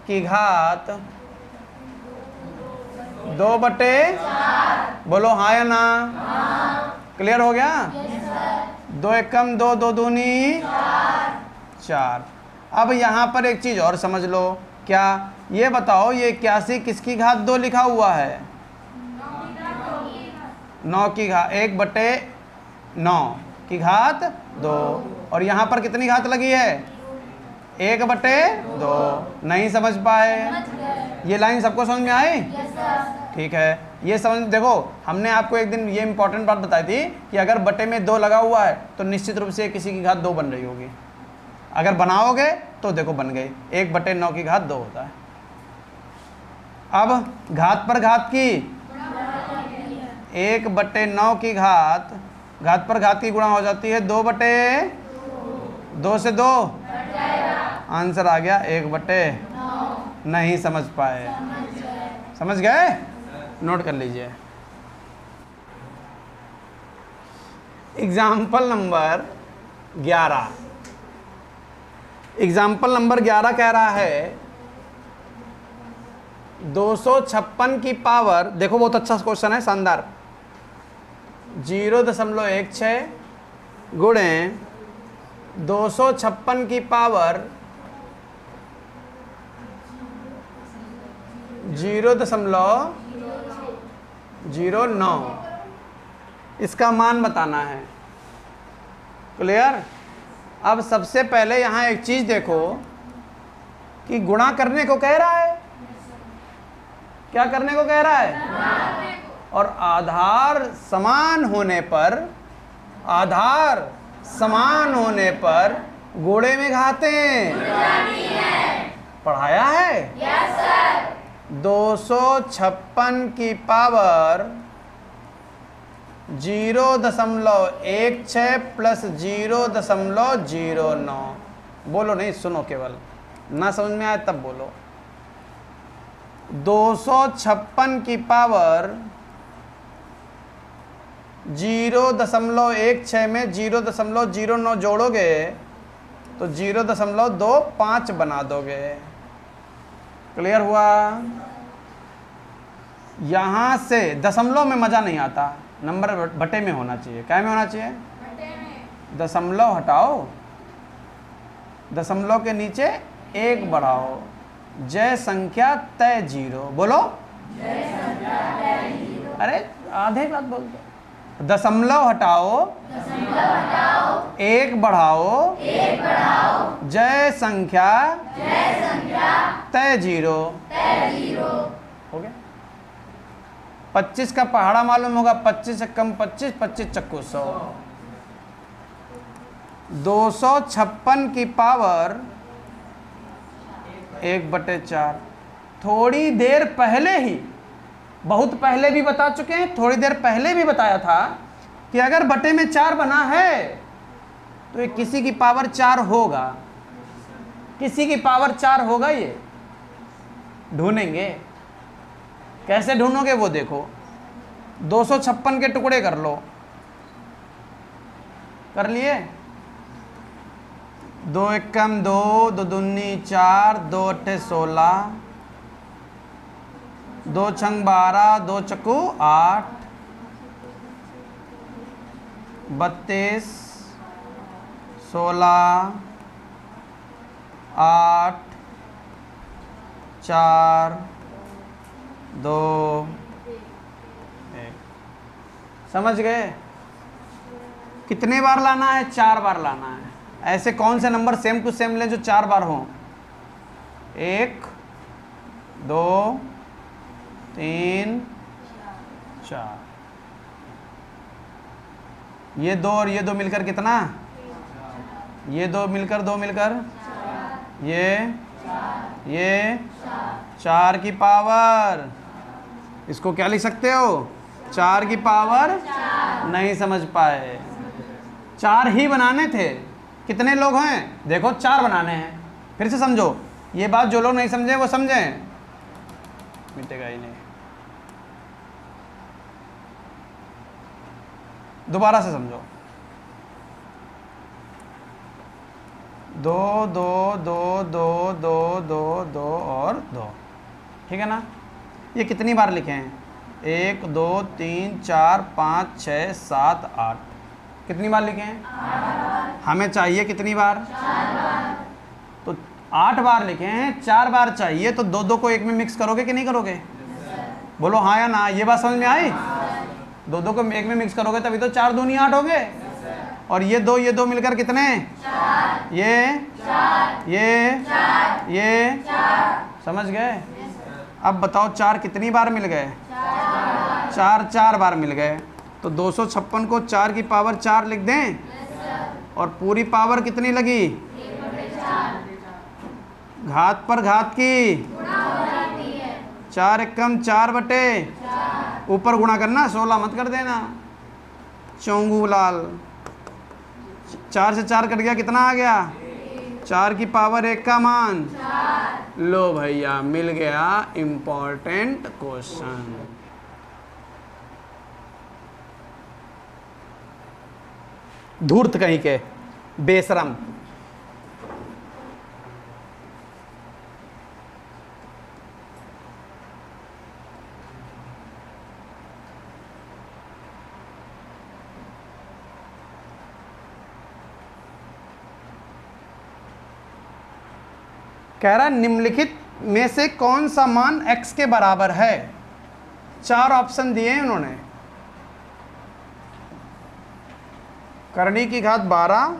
की घात 2/4। बोलो हाँ या ना? क्लियर हो गया? 2 एकम 2, 2 दूनी 4। अब यहाँ पर एक चीज और समझ लो। क्या? ये बताओ, ये 81 किसकी घात 2 लिखा हुआ है? 9 की घात 1/9 की घात 2। और यहाँ पर कितनी घात लगी है? 1/2। नहीं समझ पाए? ये लाइन सबको समझ में आई? ठीक है, ये समझ। देखो, हमने आपको एक दिन ये इंपॉर्टेंट बात बताई थी कि अगर बटे में 2 लगा हुआ है तो निश्चित रूप से किसी की घात 2 बन रही होगी। अगर बनाओगे तो देखो बन गई, 1/9 की घात 2 होता है। अब घात पर घात की 1/9 की घात पर घात की गुणा हो जाती है 2/2 से 2 आंसर आ गया 1/9। नहीं समझ पाए? समझ गए? नोट कर लीजिए। Example number 11। एग्जाम्पल नंबर 11 कह रहा है 256 की पावर, देखो बहुत अच्छा क्वेश्चन है, शानदार, 0.16 गुणे 256 की पावर 0.09, इसका मान बताना है। क्लियर? अब सबसे पहले यहाँ एक चीज देखो कि गुणा करने को कह रहा है। क्या करने को कह रहा है? और आधार समान होने पर गोड़े में घाते पढ़ाया है। Yes sir. 256 की पावर 0.16 प्लस 0.09। बोलो नहीं, सुनो, केवल ना समझ में आए तब बोलो। 256 की पावर 0.16 में 0.09 जोड़ोगे तो 0.25 बना दोगे। क्लियर हुआ? यहां से दशमलव में मजा नहीं आता, नंबर बटे में होना चाहिए। क्या में होना चाहिए? दशमलव हटाओ, दशमलव के नीचे 1 बढ़ाओ, जय संख्या तय 0। बोलो जय संख्या तय 0। अरे आधे बात बोलते। दशमलव हटाओ, 1 बढ़ाओ, जय संख्या तय 0। हो गया? 25 का पहाड़ा मालूम होगा, 25 से कम 25, 25 चक्कू 100। 256 की पावर 1/4। थोड़ी देर पहले ही, बहुत पहले भी बता चुके हैं, थोड़ी देर पहले भी बताया था कि अगर बटे में 4 बना है तो ये किसी की पावर 4 होगा, किसी की पावर 4 होगा। ये ढूंढेंगे। कैसे ढूंढोगे वो देखो। 256 के टुकड़े कर लो। कर लिए? 2 एकम 2, 2 दूनी 4, 2 अट्ठे 16, 2 छंग 12, 2 चक्कू 8, 32, 16, 8, 4, 2, 1। समझ गए? कितने बार लाना है? 4 बार लाना है। ऐसे कौन से नंबर सेम टू सेम लें जो 4 बार हों? 1, 2, 3, 4। ये 2 और ये 2 मिलकर कितना? ये 2 मिलकर 2 मिलकर ये 4 की पावर। इसको क्या लिख सकते हो? 4 की पावर। नहीं समझ पाए? 4 ही बनाने थे। कितने लोग हैं? देखो 4 बनाने हैं। फिर से समझो ये बात। जो लोग नहीं समझे वो समझें, मिटेगा ही नहीं। दोबारा से समझो। 2 2 2 2 2 2 2 और 2। ठीक है ना? ये कितनी बार लिखे हैं? 1 2 3 4 5 6 7 8। कितनी बार लिखे हैं? 8 बार। हमें चाहिए कितनी बार? 4 बार। तो 8 बार लिखे हैं, 4 बार चाहिए, तो 2 2 को एक में मिक्स करोगे कि नहीं करोगे? बोलो हाँ या ना। ये बात समझ में आई? 2 2 को एक में मिक्स करोगे तभी तो 4 दूनी 8 हो गए। और ये 2 मिलकर कितने? 4। ये 4। समझ गए? अब बताओ 4 कितनी बार मिल गए? 4 बार मिल गए। तो 256 को 4 की पावर 4 लिख दें? और पूरी पावर कितनी लगी? 1/4। घात पर घात की 4 एकम 4/4। ऊपर गुणा करना, 16 मत कर देना। चौंगू लाल। 4 से 4 कट गया, कितना आ गया? 4 की पावर 1 का मान 4। लो भैया मिल गया इंपॉर्टेंट क्वेश्चन। धूर्त कहीं के, बेशरम। कह रहा निम्नलिखित में से कौन सा मान x के बराबर है? 4 ऑप्शन दिए हैं उन्होंने। करणी की घात 12,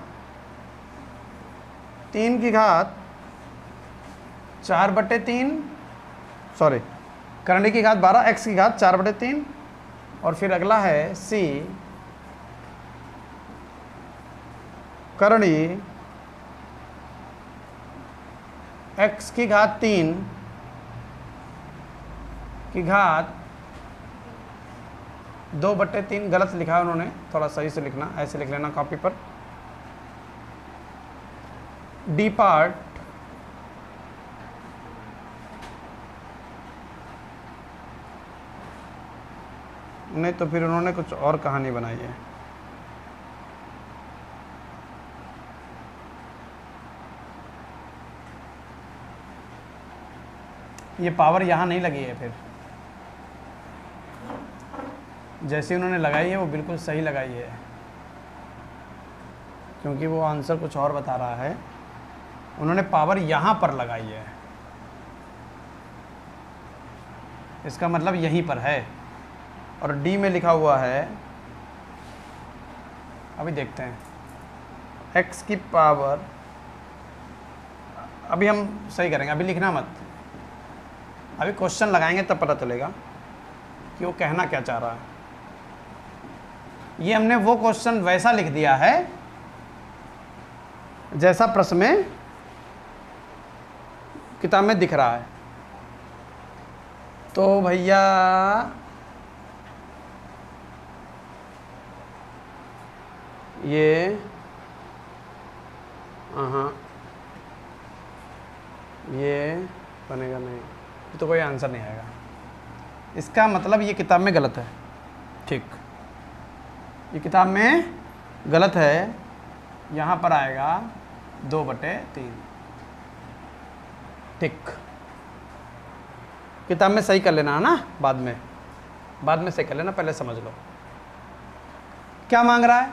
3 की घात 4/3, सॉरी करणी की घात 12, x की घात 4/3, और फिर अगला है c करणी x की घात 3 की घात 2/3। गलत लिखा है उन्होंने, थोड़ा सही से लिखना, ऐसे लिख लेना कॉपी पर। डी पार्ट नहीं तो फिर उन्होंने कुछ और कहानी बनाई है। ये पावर यहाँ नहीं लगी है। फिर जैसे उन्होंने लगाई है वो बिल्कुल सही लगाई है, क्योंकि वो आंसर कुछ और बता रहा है। उन्होंने पावर यहाँ पर लगाई है, इसका मतलब यहीं पर है। और डी में लिखा हुआ है, अभी देखते हैं, x की पावर, अभी हम सही करेंगे, अभी लिखना मत, अभी क्वेश्चन लगाएंगे तब पता चलेगा कि वो कहना क्या चाह रहा है। ये हमने वो क्वेश्चन वैसा लिख दिया है जैसा प्रश्न में किताब में दिख रहा है। तो भैया ये ये बनेगा नहीं, तो कोई आंसर नहीं आएगा। इसका मतलब ये किताब में गलत है। ठीक, ये किताब में गलत है। यहाँ पर आएगा 2/3। ठीक, किताब में सही कर लेना है ना, बाद में सही कर लेना, पहले समझ लो क्या मांग रहा है।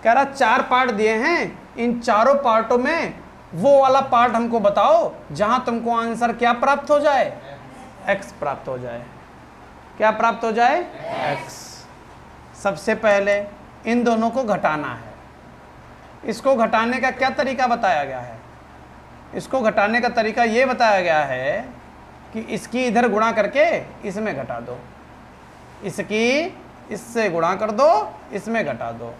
कह रहा 4 पार्ट दिए हैं, इन चारों पार्टों में वो वाला पार्ट हमको बताओ जहां तुमको आंसर क्या प्राप्त हो जाए, x प्राप्त हो जाए। क्या प्राप्त हो जाए, x। सबसे पहले इन दोनों को घटाना है। इसको घटाने का क्या तरीका बताया गया है, इसको घटाने का तरीका ये बताया गया है कि इसकी इधर गुणा करके इसमें घटा दो, इसकी इससे गुणा कर दो, इसमें घटा दो।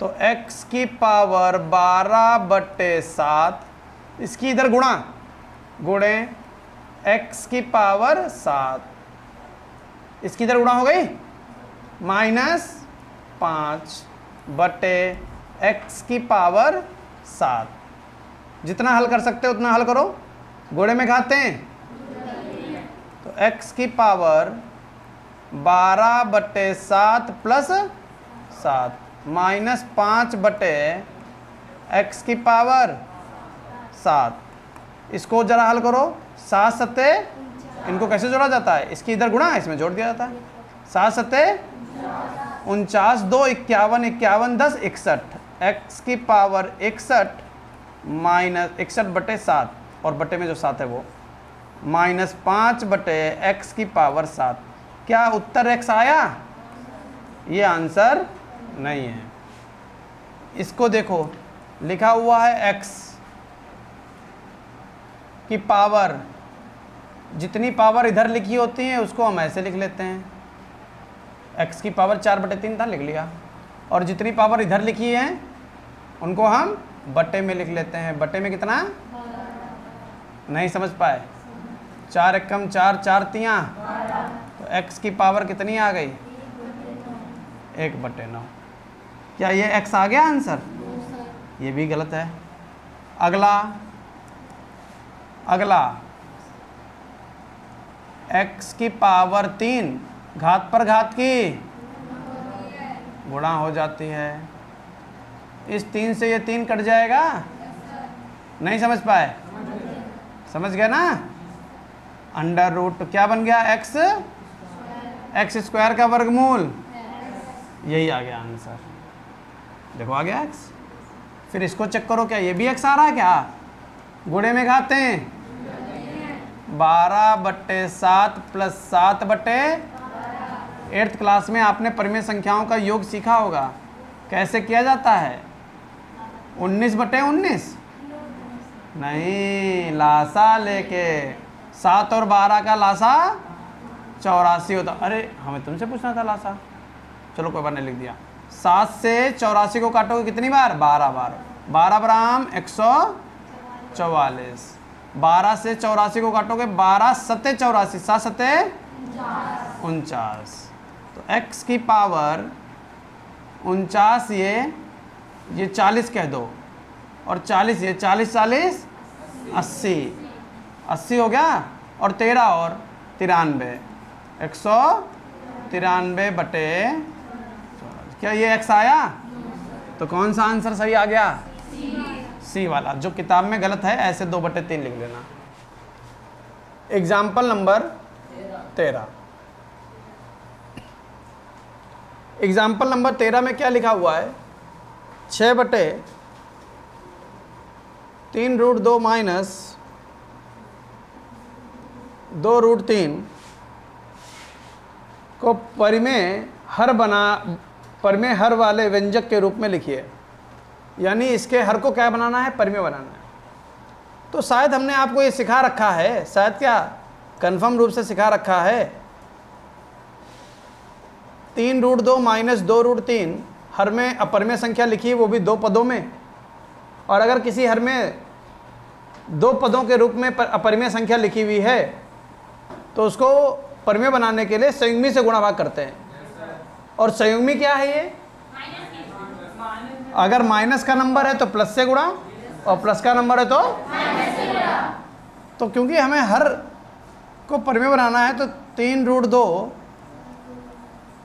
तो x की पावर 12/7, इसकी इधर गुणा, गुणे x की पावर 7, इसकी इधर गुणा हो गई, -5/x की पावर 7। जितना हल कर सकते हो उतना हल करो, गुणे में घाते हैं। तो x की पावर 12/7 प्लस 7 -5/x की पावर 7। इसको जरा हल करो, 7 सत्ते, इनको कैसे जोड़ा जाता है, इसकी इधर गुणा इसमें जोड़ दिया जाता है। 7 सत्ते 49, 2 51, 51 10 61, x की पावर 61 माइनस 61/7 और बटे में जो 7 है वो -5/x की पावर 7। क्या उत्तर x आया? ये आंसर नहीं है। इसको देखो, लिखा हुआ है x की पावर, जितनी पावर इधर लिखी होती है उसको हम ऐसे लिख लेते हैं, x की पावर 4/3 था, लिख लिया। और जितनी पावर इधर लिखी है उनको हम बटे में लिख लेते हैं। बटे में कितना, नहीं समझ पाए, 4 एकम 4, 4 तियाँ, तो x की पावर कितनी आ गई, 1/9। क्या ये x आ गया आंसर? ये भी गलत है। अगला x की पावर 3 घात पर घात की गुणा हो जाती है। इस 3 से ये 3 कट जाएगा, नहीं समझ पाए, समझ गए ना। अंडर रूट क्या बन गया, x स्क्वायर का वर्गमूल, यही आ गया आंसर। देखो आ गया x। फिर इसको चेक करो, क्या ये भी x आ रहा है क्या, गुणे में घाते हैं, 12/7 प्लस 7/8 क्लास में आपने परिमेय संख्याओं का योग सीखा होगा, कैसे किया जाता है, 19/19 नहीं, लासा लेके 7 और 12 का लासा 84 होता। अरे हमें तुमसे पूछना था लासा, चलो कोई बात नहीं, लिख दिया। 7 से 84 को काटोगे कितनी बार, 12 बार, 12 बराम 144। 12 से 84 को काटोगे, 12 सत्ते 84, 7 सत्ते 49। तो x की पावर 49, ये 40 कह दो, और 40 ये 40 40 80 हो गया, और 13 और 93, 193/। क्या ये x आया? तो कौन सा आंसर सही आ गया, सी वाला, जो किताब में गलत है। ऐसे 2/3 लिख लेना। Example number 13। एग्जाम्पल नंबर 13 में क्या लिखा हुआ है, 6/3√2 माइनस 2√3 को परिमेय हर वाले व्यंजक के रूप में लिखिए। यानी इसके हर को क्या बनाना है, परिमेय बनाना है। तो शायद हमने आपको ये सिखा रखा है, शायद क्या कंफर्म रूप से सिखा रखा है, 3√2 माइनस 2√3 हर में अपरिमेय संख्या लिखी है, वो भी 2 पदों में। और अगर किसी हर में 2 पदों के रूप में अपरिमेय संख्या लिखी हुई है तो उसको परिमेय बनाने के लिए संयुग्मी से गुणा भाग करते हैं। और संयुग्मी क्या है, ये अगर माइनस का नंबर है तो प्लस से गुणा, और प्लस का नंबर है तो माइनस से गुणा। तो क्योंकि हमें हर को परिमेय बनाना है तो 3√2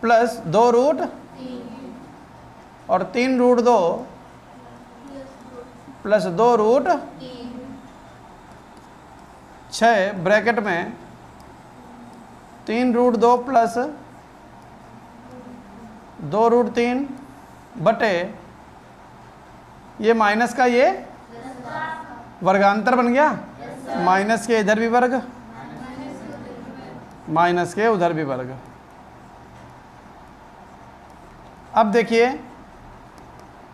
प्लस 2√3 और 3√2 प्लस 2√6 ब्रैकेट में 3√2 प्लस 2√3 बटे ये माइनस का ये वर्गांतर बन गया, माइनस के इधर भी वर्ग, माइनस के उधर भी वर्ग। अब देखिए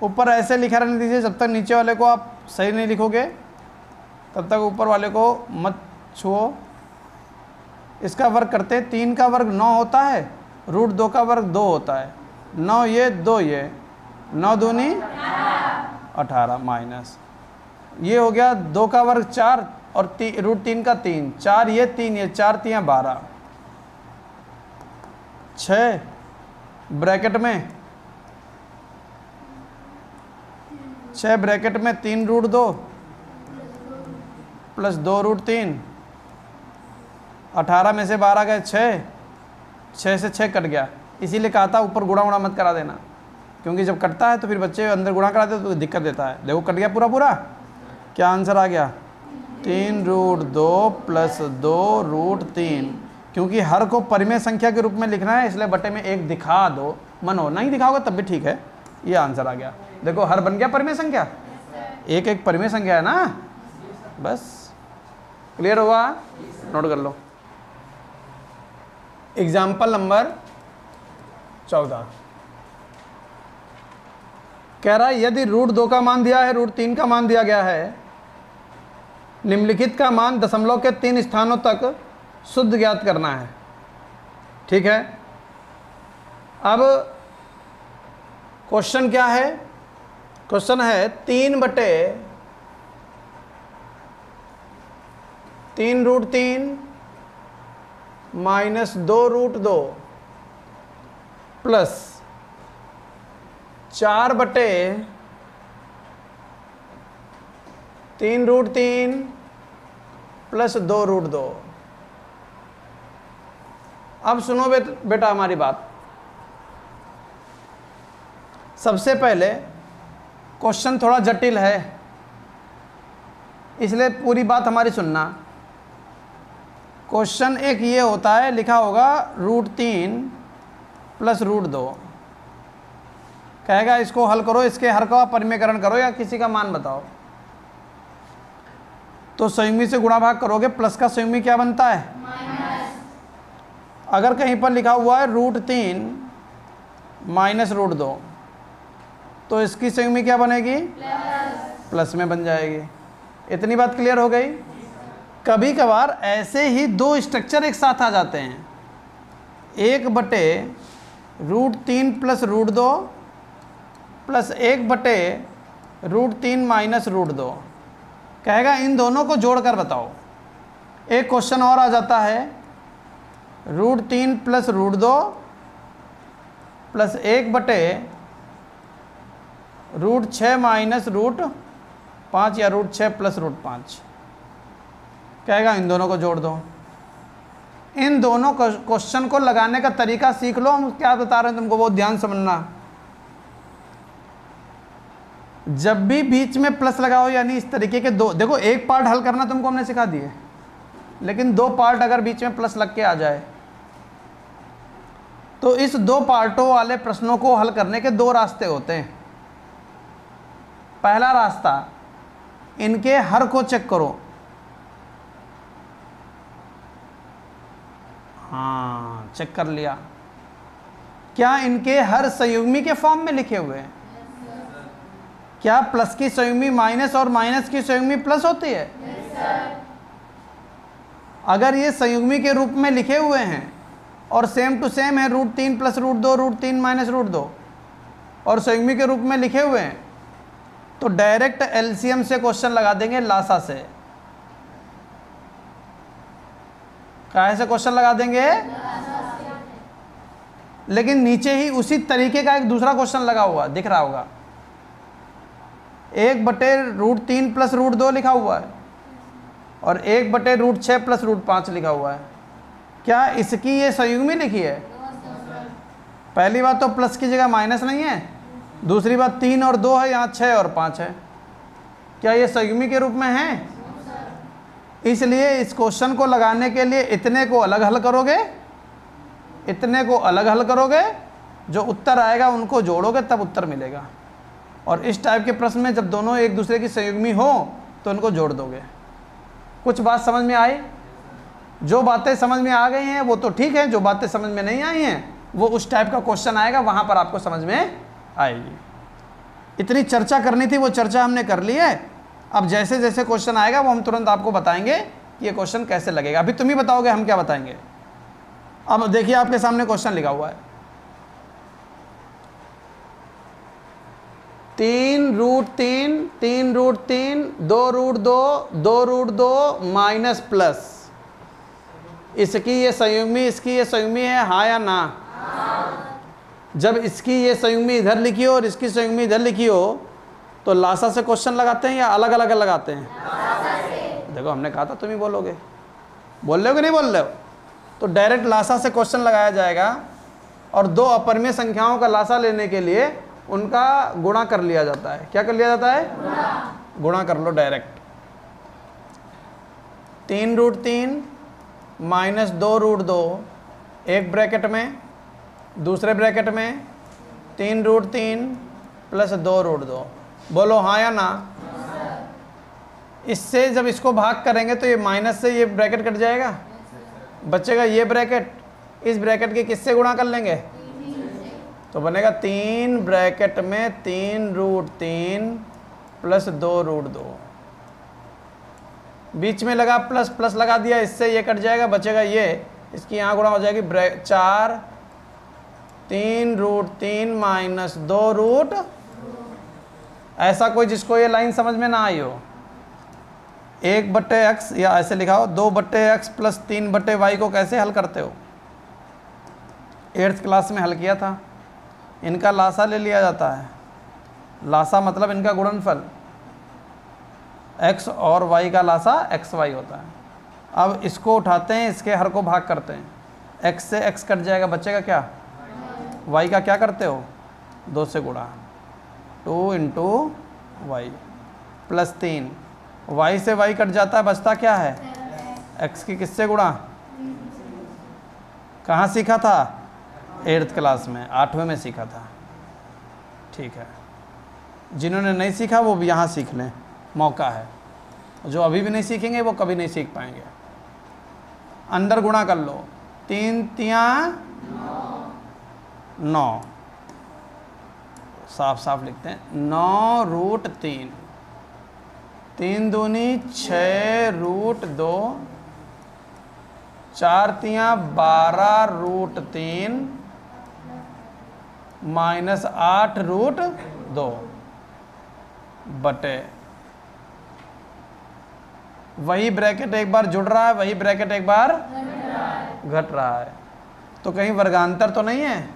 ऊपर ऐसे लिखा रहने दीजिए, जब तक नीचे वाले को आप सही नहीं लिखोगे तब तक ऊपर वाले को मत छुओ। इसका वर्ग करते, 3 का वर्ग 9 होता है, रूट 2 का वर्ग 2 होता है, 9 ये 2 ये, 9 दूनी 18 माइनस ये हो गया 2 का वर्ग 4 और रूट 3 का 3, 4 ये 3 ये, 4 3 12, 6 ब्रैकेट में 6 ब्रैकेट में 3 रूट 2 प्लस 2 रूट 3, 18 में से 12 गए 6, 6 से 6 कट गया। इसीलिए कहा था ऊपर गुणा वुणा मत करा देना, क्योंकि जब कटता है तो फिर बच्चे अंदर गुणा कराते तो दिक्कत देता है। देखो कट गया पूरा पूरा। क्या आंसर आ गया? 3 रूट 2 प्लस 2 रूट 3। क्योंकि हर को परिमेय संख्या के रूप में लिखना है, इसलिए बटे में 1 दिखा दो, मनो नहीं दिखाओगे तब भी ठीक है। ये आंसर आ गया। देखो हर बन गया परिमेय संख्या, एक एक परिमेय संख्या है ना। बस क्लियर हुआ? नोट कर लो। एग्जाम्पल नंबर 14 कह रहा है यदि रूट 2 का मान दिया है, रूट 3 का मान दिया गया है, निम्नलिखित का मान दशमलव के 3 स्थानों तक शुद्ध ज्ञात करना है। ठीक है, अब क्वेश्चन क्या है? क्वेश्चन है 3 बटे 3 रूट 3 माइनस 2 रूट 2 प्लस 4 बटे 3 रूट 3 प्लस 2 रूट 2। अब सुनो बेटा हमारी बात। सबसे पहले क्वेश्चन थोड़ा जटिल है, इसलिए पूरी बात हमारी सुनना। क्वेश्चन एक ये होता है, लिखा होगा रूट 3 प्लस रूट 2, कहेगा इसको हल करो, इसके हर का परिमेयकरण करो या किसी का मान बताओ। तो संयुग्मी से गुणा भाग करोगे, प्लस का संयुग्मी क्या बनता है? माइनस। अगर कहीं पर लिखा हुआ है रूट 3 माइनस रूट 2 तो इसकी संयुग्मी क्या बनेगी? प्लस में बन जाएगी। इतनी बात क्लियर हो गई? कभी कभार ऐसे ही 2 स्ट्रक्चर एक साथ आ जाते हैं, 1 बटे रूट 3 प्लस रूट 2 प्लस 1 बटे रूट 3 माइनस रूट 2। कहेगा इन दोनों को जोड़कर बताओ। एक क्वेश्चन और आ जाता है, रूट 3 प्लस रूट 2 प्लस 1 बटे रूट 6 माइनस रूट 5 या रूट 6 प्लस रूट 5। कहेगा इन दोनों को जोड़ दो। इन दोनों क्वेश्चन को लगाने का तरीका सीख लो। हम क्या बता रहे हैं तुमको, बहुत ध्यान समझना। जब भी बीच में प्लस लगाओ, यानी इस तरीके के दो, देखो एक पार्ट हल करना तुमको हमने सिखा दिए, लेकिन 2 पार्ट अगर बीच में प्लस लग के आ जाए तो इस 2 पार्टों वाले प्रश्नों को हल करने के 2 रास्ते होते हैं। पहला रास्ता, इनके हर को चेक करो। हाँ, चेक कर लिया। क्या इनके हर संयुग्मी के फॉर्म में लिखे हुए हैं? क्या प्लस की संयुग्मी माइनस और माइनस की संयुग्मी प्लस होती है? अगर ये संयुग्मी के रूप में लिखे हुए हैं और सेम टू सेम है, root 3 plus root 2 root 3 minus root 2, और संयुग्मी के रूप में लिखे हुए हैं, तो डायरेक्ट एलसीएम से क्वेश्चन लगा देंगे, लासा से। काहे से क्वेश्चन लगा देंगे? लेकिन नीचे ही उसी तरीके का एक दूसरा क्वेश्चन लगा हुआ दिख रहा होगा, 1 बटे रूट 3 प्लस रूट 2 लिखा हुआ है और 1 बटे रूट 6 प्लस रूट 5 लिखा हुआ है। क्या इसकी ये संयुग्मी लिखी है? पहली बात तो प्लस की जगह माइनस नहीं है, दूसरी बात 3 और 2 है, यहाँ 6 और 5 है। क्या ये संयुग्मी के रूप में है? इसलिए इस क्वेश्चन को लगाने के लिए इतने को अलग हल करोगे, इतने को अलग हल करोगे, जो उत्तर आएगा उनको जोड़ोगे तब उत्तर मिलेगा। और इस टाइप के प्रश्न में जब दोनों एक दूसरे की संयुग्मी हो तो उनको जोड़ दोगे। कुछ बात समझ में आई? जो बातें समझ में आ गई हैं वो तो ठीक है, जो बातें समझ में नहीं आई हैं वो उस टाइप का क्वेश्चन आएगा, वहाँ पर आपको समझ में आएगी। इतनी चर्चा करनी थी, वो चर्चा हमने कर ली है। अब जैसे जैसे क्वेश्चन आएगा वो हम तुरंत आपको बताएंगे कि ये क्वेश्चन कैसे लगेगा। अभी तुम ही बताओगे हम क्या बताएंगे। अब देखिए आपके सामने क्वेश्चन लिखा हुआ है 3√3, 3√3, 2√2, 2√2 माइनस प्लस। इसकी ये संयुग्मी, इसकी ये संयुग्मी है, हाँ या ना? जब इसकी ये संयुग्मी इधर लिखी हो और इसकी संयुग्मी इधर लिखी हो तो लासा से क्वेश्चन लगाते हैं या अलग अलग लगाते हैं? लासा से। देखो हमने कहा था तुम ही बोलोगे, बोल रहे हो कि नहीं बोल रहे हो? तो डायरेक्ट लासा से क्वेश्चन लगाया जाएगा और दो अपरिमेय संख्याओं का लासा लेने के लिए उनका गुणा कर लिया जाता है। क्या कर लिया जाता है? गुणा कर लो डायरेक्ट। 3√3 माइनस 2√2 एक ब्रैकेट में, दूसरे ब्रैकेट में 3√3 प्लस 2√2। बोलो हाँ या ना? इससे जब इसको भाग करेंगे तो ये माइनस से ये ब्रैकेट कट जाएगा, बचेगा ये ब्रैकेट। इस ब्रैकेट के किससे गुणा कर लेंगे? तो बनेगा 3 ब्रैकेट में 3√3 प्लस 2√2, बीच में लगा प्लस, प्लस लगा दिया, इससे ये कट जाएगा, बचेगा ये, इसकी यहाँ गुणा हो जाएगी 4 3√3 माइनस 2√। ऐसा कोई जिसको ये लाइन समझ में ना आई हो, 1/x या ऐसे लिखा हो 2/x प्लस 3/y को कैसे हल करते हो? 8th क्लास में हल किया था। इनका लासा ले लिया जाता है। लासा मतलब इनका गुणनफल, x और y का लासा xy होता है। अब इसको उठाते हैं, इसके हर को भाग करते हैं, x से x कट जाएगा, बचेगा क्या? y का क्या करते हो? 2 से गुणा, 2 × y प्लस 3, y से y कट जाता है, बचता क्या है? x की किससे गुणा? कहाँ सीखा था? 8th क्लास में, 8वें में सीखा था। ठीक है, जिन्होंने नहीं सीखा वो भी यहाँ सीख लें, मौका है। जो अभी भी नहीं सीखेंगे वो कभी नहीं सीख पाएंगे। अंदर गुणा कर लो, 3 × 9, साफ साफ लिखते हैं 9√3, 3 दूनी 6√2, 4 × 12√3 माइनस 8√2 बटे, वही ब्रैकेट एक बार जुड़ रहा है, वही ब्रैकेट एक बार घट रहा है। तो कहीं वर्गांतर तो नहीं है?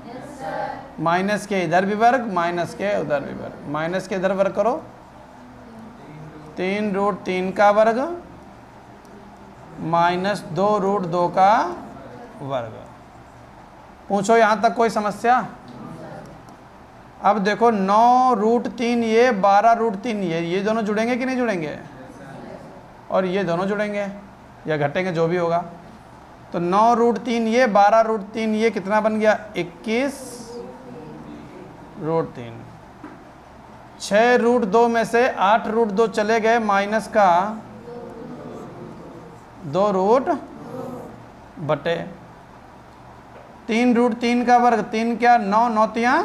माइनस के इधर भी वर्ग, माइनस के उधर भी वर्ग, माइनस के इधर वर्ग करो, 3√3 का वर्ग माइनस 2√2 का वर्ग। पूछो यहाँ तक कोई समस्या? अब देखो 9√3 ये, 12√3 ये दोनों जुड़ेंगे कि नहीं जुड़ेंगे? और ये दोनों जुड़ेंगे या घटेंगे, जो भी होगा। तो 9√3 ये, 12√3 ये, कितना बन गया? 21√3। 6√2 में से 8√2 चले गए, माइनस का 2√ बटे 3√3 का वर्ग, 3 क्या 9, 9 ×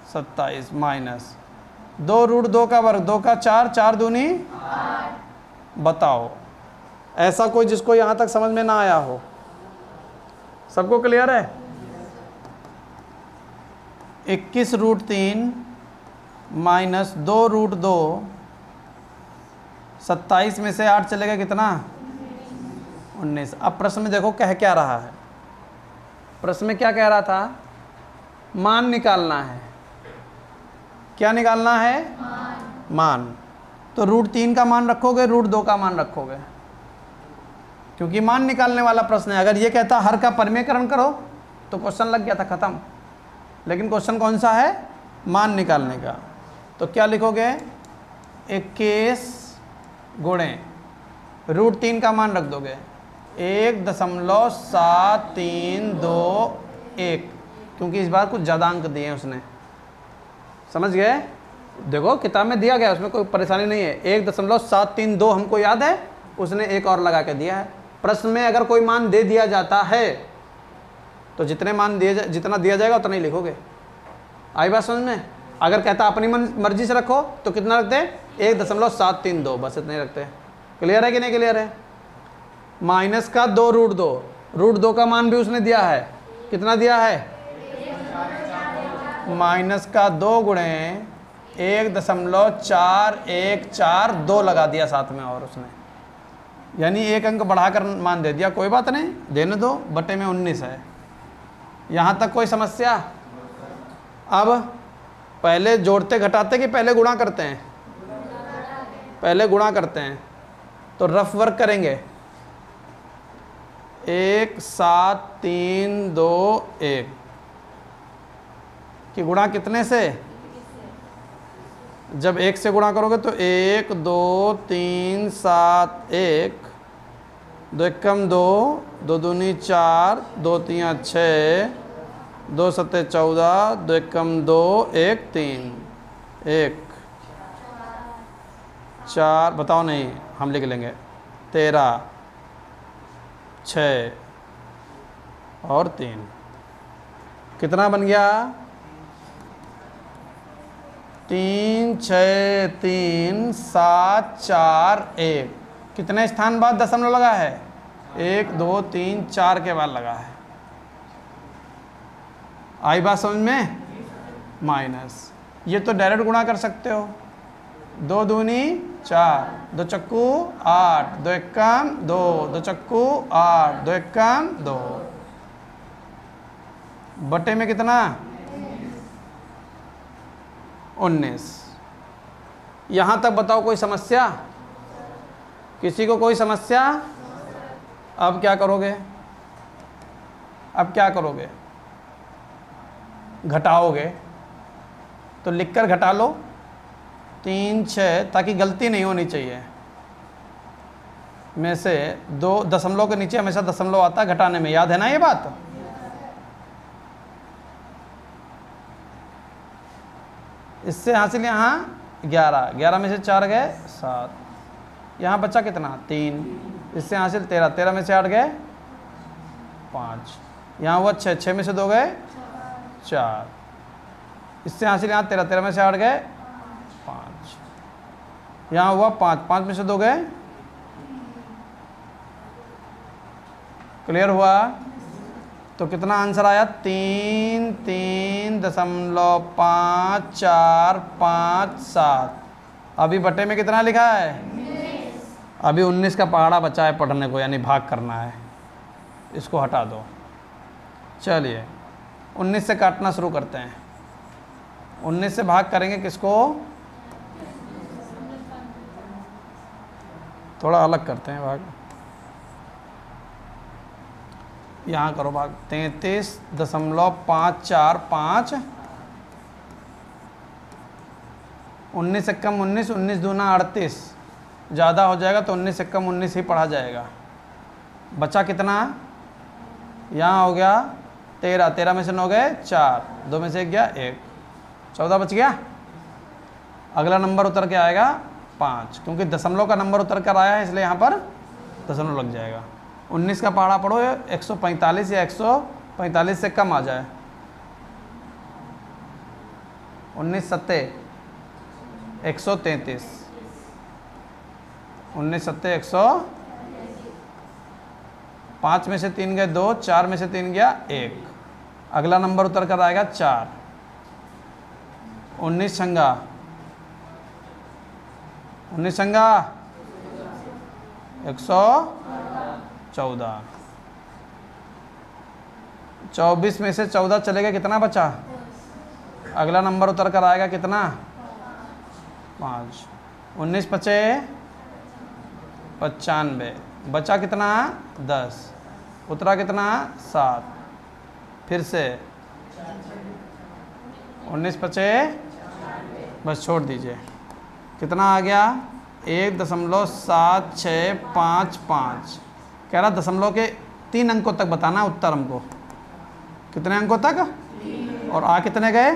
27 माइनस 2√2 का वर्ग, 2 का 4, 4 दूनी 8। बताओ ऐसा कोई जिसको यहाँ तक समझ में ना आया हो? सबको क्लियर है? 21√3 माइनस 2√2, 27 में से 8 चलेगा कितना? 19। अब प्रश्न में देखो कह क्या रहा है। प्रश्न में क्या कह रहा था? मान निकालना है। क्या निकालना है? मान। तो √3 का मान रखोगे, √2 का मान रखोगे, क्योंकि मान निकालने वाला प्रश्न है। अगर ये कहता हर का परिमेयकरण करो तो क्वेश्चन लग गया था, खत्म। लेकिन क्वेश्चन कौन सा है? मान निकालने का। तो क्या लिखोगे? 21 गुणे √3 का मान रख दोगे 1.7321, क्योंकि इस बार कुछ ज़्यादा अंक दिए हैं उसने। समझ गए? देखो किताब में दिया गया, उसमें कोई परेशानी नहीं है। 1.732 हमको याद है, उसने एक और लगा के दिया है। प्रश्न में अगर कोई मान दे दिया जाता है तो जितने मान जितना दिया जाएगा उतना ही लिखोगे। आई बात समझ में? अगर कहता अपनी मर्जी से रखो तो कितना रखते हैं? 1.732, बस इतने रखते हैं। क्लियर है कि नहीं क्लियर है? माइनस का 2√2, √2 का मान भी उसने दिया है। कितना दिया है? माइनस का 2 गुणे 1.4142 लगा दिया साथ में, और उसने यानी एक अंक बढ़ाकर मान दे दिया। कोई बात नहीं, देने दो, बटे में 19 है। यहाँ तक कोई समस्या? अब पहले जोड़ते घटाते कि पहले गुणा करते हैं? पहले गुणा करते हैं, तो रफ वर्क करेंगे। 1 7 3 2 1 कि गुणा कितने से? जब 1 से गुणा करोगे तो 1 2 3 7 1, 2 एकम 2, 2 दूनी 4, 2 तिया 6, 2 सत्ते 14, 2 एकम 2, 1 3, 1 4, बताओ नहीं, हम लिख लेंगे 13 6 और 3, कितना बन गया? 3 6 3 7 4 1। कितने स्थान बाद दशमलव लगा है? 1 2 3 4 के बाद लगा है। आई बात समझ में? माइनस ये तो डायरेक्ट गुणा कर सकते हो। 2 दूनी 4, 2 चक्कू 8, 2 एकम 2, 2 चक्कू 8, 2 एकम 2, बटे में कितना? 19। यहाँ तक बताओ कोई समस्या? किसी को कोई समस्या? अब क्या करोगे? अब क्या करोगे? घटाओगे तो लिखकर घटा लो 3 6, ताकि गलती नहीं होनी चाहिए। में से 2 दशमलव के नीचे हमेशा दशमलव आता है घटाने में, याद है ना ये बात? इससे हासिल यहाँ 11, 11 में से 4 गए 7, यहाँ बचा कितना? 3, इससे हासिल 13, 13 में से 8 गए 5, यहाँ हुआ 6, 6 में से 2 गए 4, इससे हासिल यहाँ 13, 13 में से 8 गए 5, यहाँ हुआ 5, 5 में से 2 गए। क्लियर हुआ? तो कितना आंसर आया? 3 3.5457। अभी बटे में कितना लिखा है? अभी 19 का पहाड़ा बचा है पढ़ने को, यानी भाग करना है। इसको हटा दो। चलिए 19 से काटना शुरू करते हैं। 19 से भाग करेंगे किसको? थोड़ा अलग करते हैं भाग। यहाँ करो भाग। 33.545। 19 एकम 19, 19 दूना 38, ज़्यादा हो जाएगा तो 19 एकम 19 ही पढ़ा जाएगा। बचा कितना? यहाँ हो गया 13, 13 में से 9 गए 4, 2 में से 1 गया 1, 14 बच गया। अगला नंबर उतर के आएगा 5, क्योंकि दशमलव का नंबर उतर कर आया है इसलिए यहाँ पर दशमलव लग जाएगा। 19 का पहाड़ा पढ़ो 145 या 145 से कम आ जाए। 19 सत्ते 133, 19 सत्ते 100, 5 में से 3 गए 2, 4 में से 3 गया 1। अगला नंबर उतर कर आएगा 4। 19 छंगा 114। 24 में से 14 चलेगा, कितना बचा? अगला नंबर उतर कर आएगा कितना? 5। 19 पचे 95, बचा कितना? 10, उतरा कितना? 7। फिर से 19 पचे, बस छोड़ दीजिए। कितना आ गया? 1.7655। कह रहा दशमलव के 3 अंकों तक बताना उत्तर हमको। कितने अंकों तक? और आ कितने गए?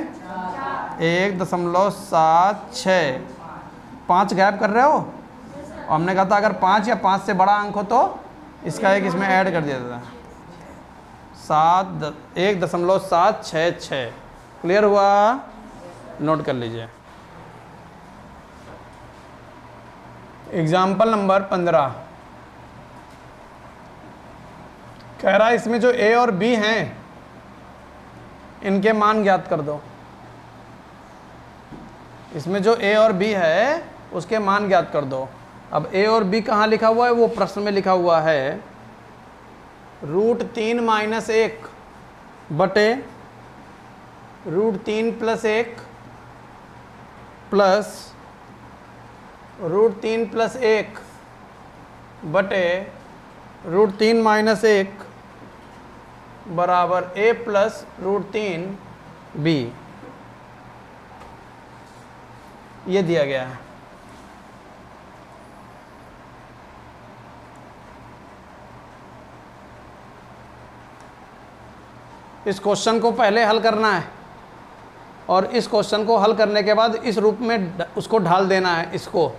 1.76। 5 गायब कर रहे हो, और हमने कहा था अगर 5 या 5 से बड़ा अंक हो तो इसका एक इसमें ऐड कर दिया था। 1.766। क्लियर हुआ? नोट कर लीजिए। एग्जाम्पल नंबर 15 कह रहा है इसमें जो ए और बी हैं इनके मान ज्ञात कर दो। इसमें जो ए और बी है उसके मान ज्ञात कर दो। अब ए और बी कहाँ लिखा हुआ है? वो प्रश्न में लिखा हुआ है √3 - 1 बटे √3 + 1 प्लस √3 + 1 बटे √3 - 1 बराबर a + √3b। ये दिया गया है। इस क्वेश्चन को पहले हल करना है और इस क्वेश्चन को हल करने के बाद इस रूप में उसको ढाल देना है। इसको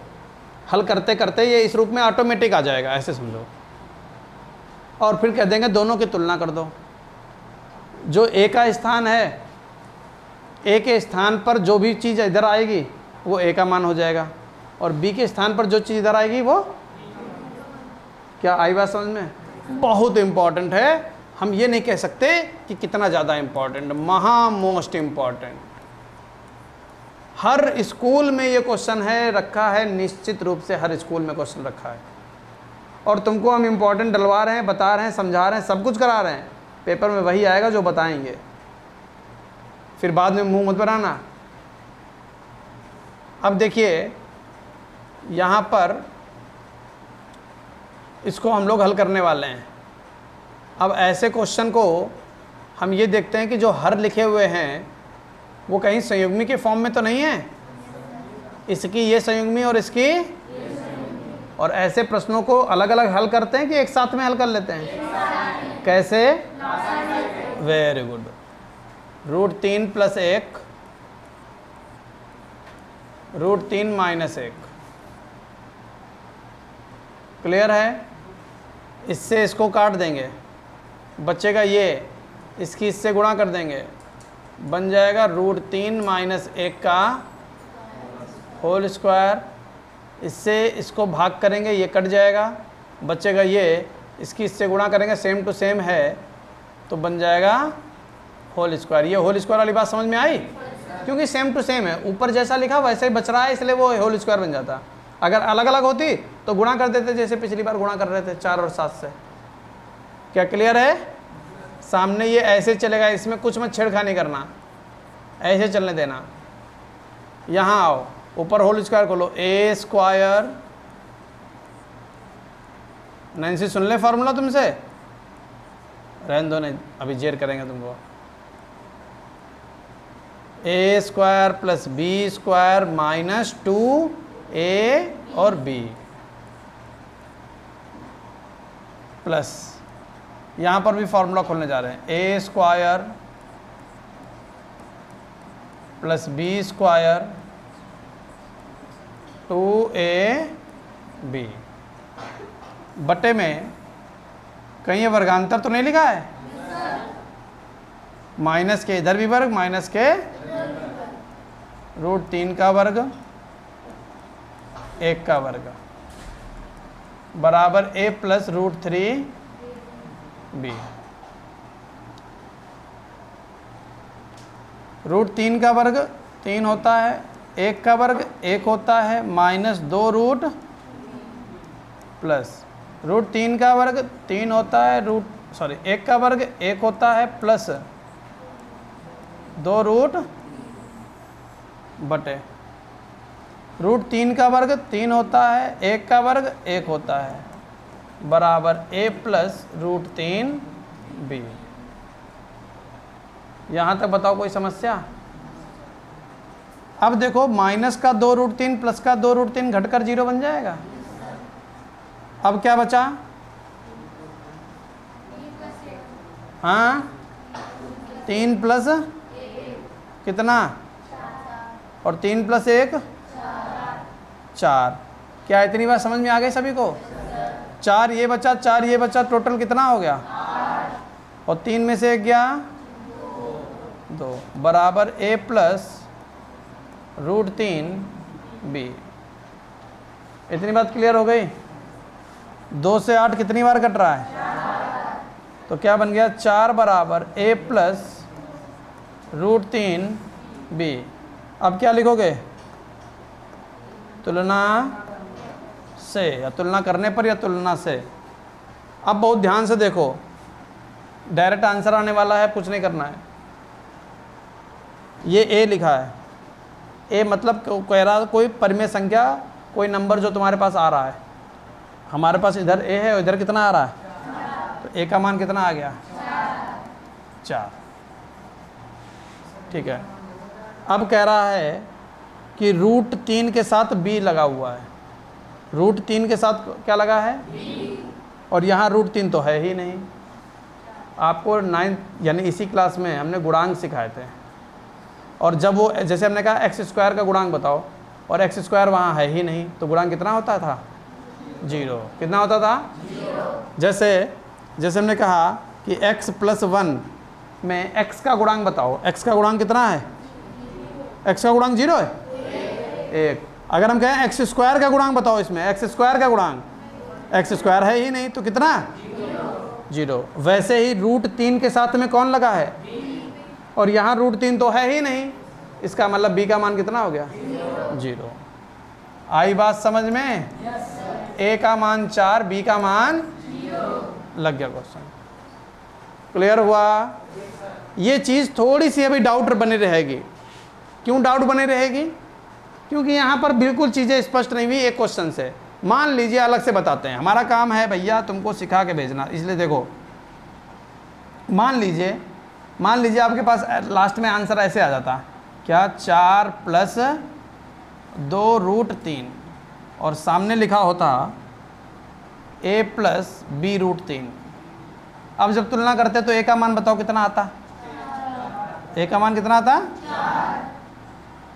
हल करते करते ये इस रूप में ऑटोमेटिक आ जाएगा, ऐसे समझो। और फिर कह देंगे दोनों की तुलना कर दो। जो ए का स्थान है, ए के स्थान पर जो भी चीज़ इधर आएगी वो ए का मान हो जाएगा, और बी के स्थान पर जो चीज़ इधर आएगी वो क्या आई बात समझ में? बहुत इम्पॉर्टेंट है। हम ये नहीं कह सकते कि कितना ज़्यादा इम्पॉर्टेंट, मोस्ट इम्पॉर्टेंट। हर स्कूल में ये क्वेश्चन है, रखा है, निश्चित रूप से हर स्कूल में क्वेश्चन रखा है। और तुमको हम इम्पॉर्टेंट डलवा रहे हैं, बता रहे हैं, समझा रहे हैं, सब कुछ करा रहे हैं। पेपर में वही आएगा जो बताएंगे, फिर बाद में मुंह मत बनाना। अब देखिए यहाँ पर इसको हम लोग हल करने वाले हैं। अब ऐसे क्वेश्चन को हम ये देखते हैं कि जो हर लिखे हुए हैं वो कहीं संयुग्मी के फॉर्म में तो नहीं है। इसकी ये संयुग्मी और इसकी, और ऐसे प्रश्नों को अलग अलग हल करते हैं कि एक साथ में हल कर लेते हैं? कैसे? Very good. √3 + 1 √3 - 1। क्लियर है? इससे इसको काट देंगे, बचेगा ये, इसकी इससे गुणा कर देंगे, बन जाएगा √3 - 1 का होल स्क्वायर। इससे इसको भाग करेंगे, ये कट जाएगा, बचेगा ये, इसकी इससे गुणा करेंगे, सेम टू सेम है, तो बन जाएगा होल स्क्वायर। ये होल स्क्वायर वाली बात समझ में आई? क्योंकि सेम टू सेम है, ऊपर जैसा लिखा वैसे ही बच रहा है, इसलिए वो होल स्क्वायर बन जाता। अगर अलग अलग होती तो गुणा कर देते, जैसे पिछली बार गुणा कर रहे थे 4 और 7 से। क्या क्लियर है? सामने ये ऐसे चलेगा, इसमें कुछ मत छेड़खानी करना, ऐसे चलने देना। यहाँ आओ, ऊपर होल स्क्वायर खोलो, a²। नैन्सी सुन ले फार्मूला तुमसे, रहने दो, नहीं अभी जेर करेंगे तुमको। a² + b² - 2a और b प्लस, यहाँ पर भी फार्मूला खोलने जा रहे हैं, a² + b² 2ab बटे में कहीं ये वर्गांतर तो नहीं लिखा है? माइनस के इधर भी वर्ग, माइनस के √3 का वर्ग 1 का वर्ग बराबर a + √3b। √3 का वर्ग 3 होता है, 1 का वर्ग 1 होता है, -2 प्लस √3 का वर्ग 3 होता है, 1 का वर्ग 1 होता है, प्लस 2 बटे √3 का वर्ग 3 होता है, 1 का वर्ग 1 होता है, बराबर a + √3b। यहाँ तक बताओ कोई समस्या? अब देखो, माइनस का 2√3 प्लस का 2√3 घटकर 0 बन जाएगा। अब क्या बचा? हाँ, 3 + कितना? और 3 प्लस 1 4। क्या इतनी बात समझ में आ गई सभी को? 4 ये बचा, 4 ये बचा, टोटल कितना हो गया? 8। और 3 में से 1 गया 2 बराबर a प्लस √3 b। इतनी बात क्लियर हो गई? 2 से 8 कितनी बार कट रहा है? तो क्या बन गया? 4 बराबर a प्लस √3 b। अब क्या लिखोगे? तुलना से, या तुलना करने पर, या तुलना से। अब बहुत ध्यान से देखो, डायरेक्ट आंसर आने वाला है, कुछ नहीं करना है। ये a लिखा है, a मतलब कह रहा कोई परिमेय संख्या, कोई नंबर जो तुम्हारे पास आ रहा है। हमारे पास इधर a है और इधर कितना आ रहा है? तो a का मान कितना आ गया? 4। ठीक है। अब कह रहा है कि √3 के साथ b लगा हुआ है। √3 के साथ क्या लगा है? और यहाँ √3 तो है ही नहीं। आपको 9th यानी इसी क्लास में हमने गुणांक सिखाए थे, और जब वो जैसे हमने कहा x² का गुणांक बताओ, और x² वहाँ है ही नहीं, तो गुणांक कितना होता था? 0। कितना होता था? 0। जैसे हमने कहा कि x + 1 में x का गुणांक बताओ, x का गुणांक कितना है? x का गुणांक 0 है? 1। अगर हम कहें x² का गुणांक बताओ, इसमें x² का गुणांक, x² है ही नहीं, तो कितना? 0। वैसे ही √3 के साथ में कौन लगा है? और यहाँ √3 तो है ही नहीं, इसका मतलब b का मान कितना हो गया? 0। आई बात समझ में? a का मान 4, b का मान 0। लग गया क्वेश्चन? क्लियर हुआ? ये चीज़ थोड़ी सी अभी डाउट बनी रहेगी। क्यों डाउट बनी रहेगी? क्योंकि यहाँ पर बिल्कुल चीज़ें स्पष्ट नहीं हुई एक क्वेश्चन से। मान लीजिए, अलग से बताते हैं, हमारा काम है भैया तुमको सिखा के भेजना, इसलिए देखो, मान लीजिए आपके पास लास्ट में आंसर ऐसे आ जाता, क्या? 4 + 2 √3, और सामने लिखा होता a + b √3। अब जब तुलना करते तो a का मान बताओ कितना आता? a का मान कितना आता? 4।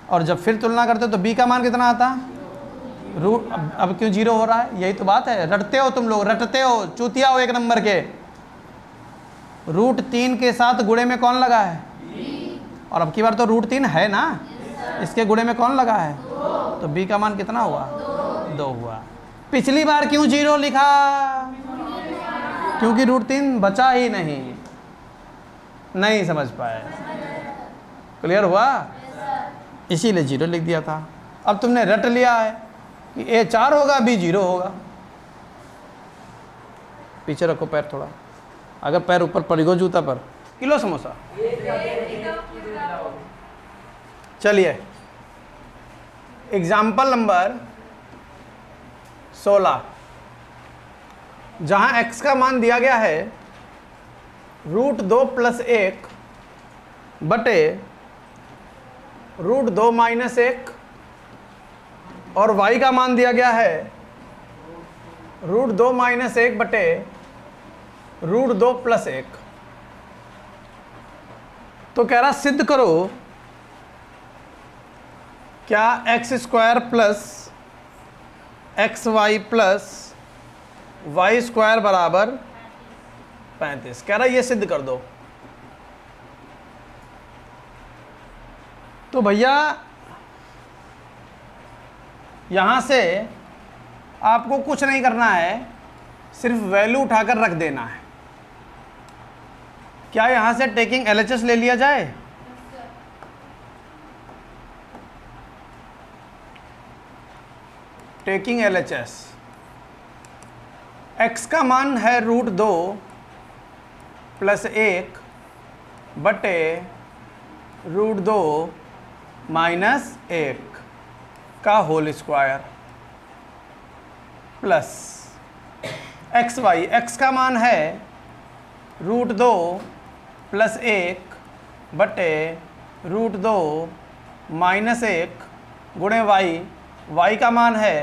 और जब फिर तुलना करते तो b का मान कितना आता? अब क्यों 0 हो रहा है? यही तो बात है, रटते हो तुम लोग, रटते हो, चूतिया हो एक नंबर के। √3 के साथ गुणे में कौन लगा है? और अब की बार तो √3 है ना, इसके गुणे में कौन लगा है? तो b का मान कितना हुआ? 2 हुआ। पिछली बार क्यों 0 लिखा? क्योंकि √3 बचा ही नहीं समझ पाए। क्लियर हुआ? इसीलिए 0 लिख दिया था। अब तुमने रट लिया है कि a 4 होगा, b 0 होगा। पीछे रखो पैर थोड़ा, अगर पैर ऊपर पड़ेगा जूता पर, किलो समोसा। चलिए, एग्जाम्पल नंबर 16, जहां x का मान दिया गया है √2 + 1 बटे √2 - 1, और y का मान दिया गया है √2 - 1 बटे √2 + 1। तो कह रहा सिद्ध करो क्या x² + xy + y² बराबर 35। कह रहा ये सिद्ध कर दो। तो भैया यहाँ से आपको कुछ नहीं करना है, सिर्फ वैल्यू उठाकर रख देना है। क्या यहाँ से टेकिंग LHS ले लिया जाए? टेकिंग LHS, x का मान है √2 + 1 बटे √2 - 1 का whole square, plus xy, x का मान है √2 + 1 बटे √2 - 1 गुणे y का मान है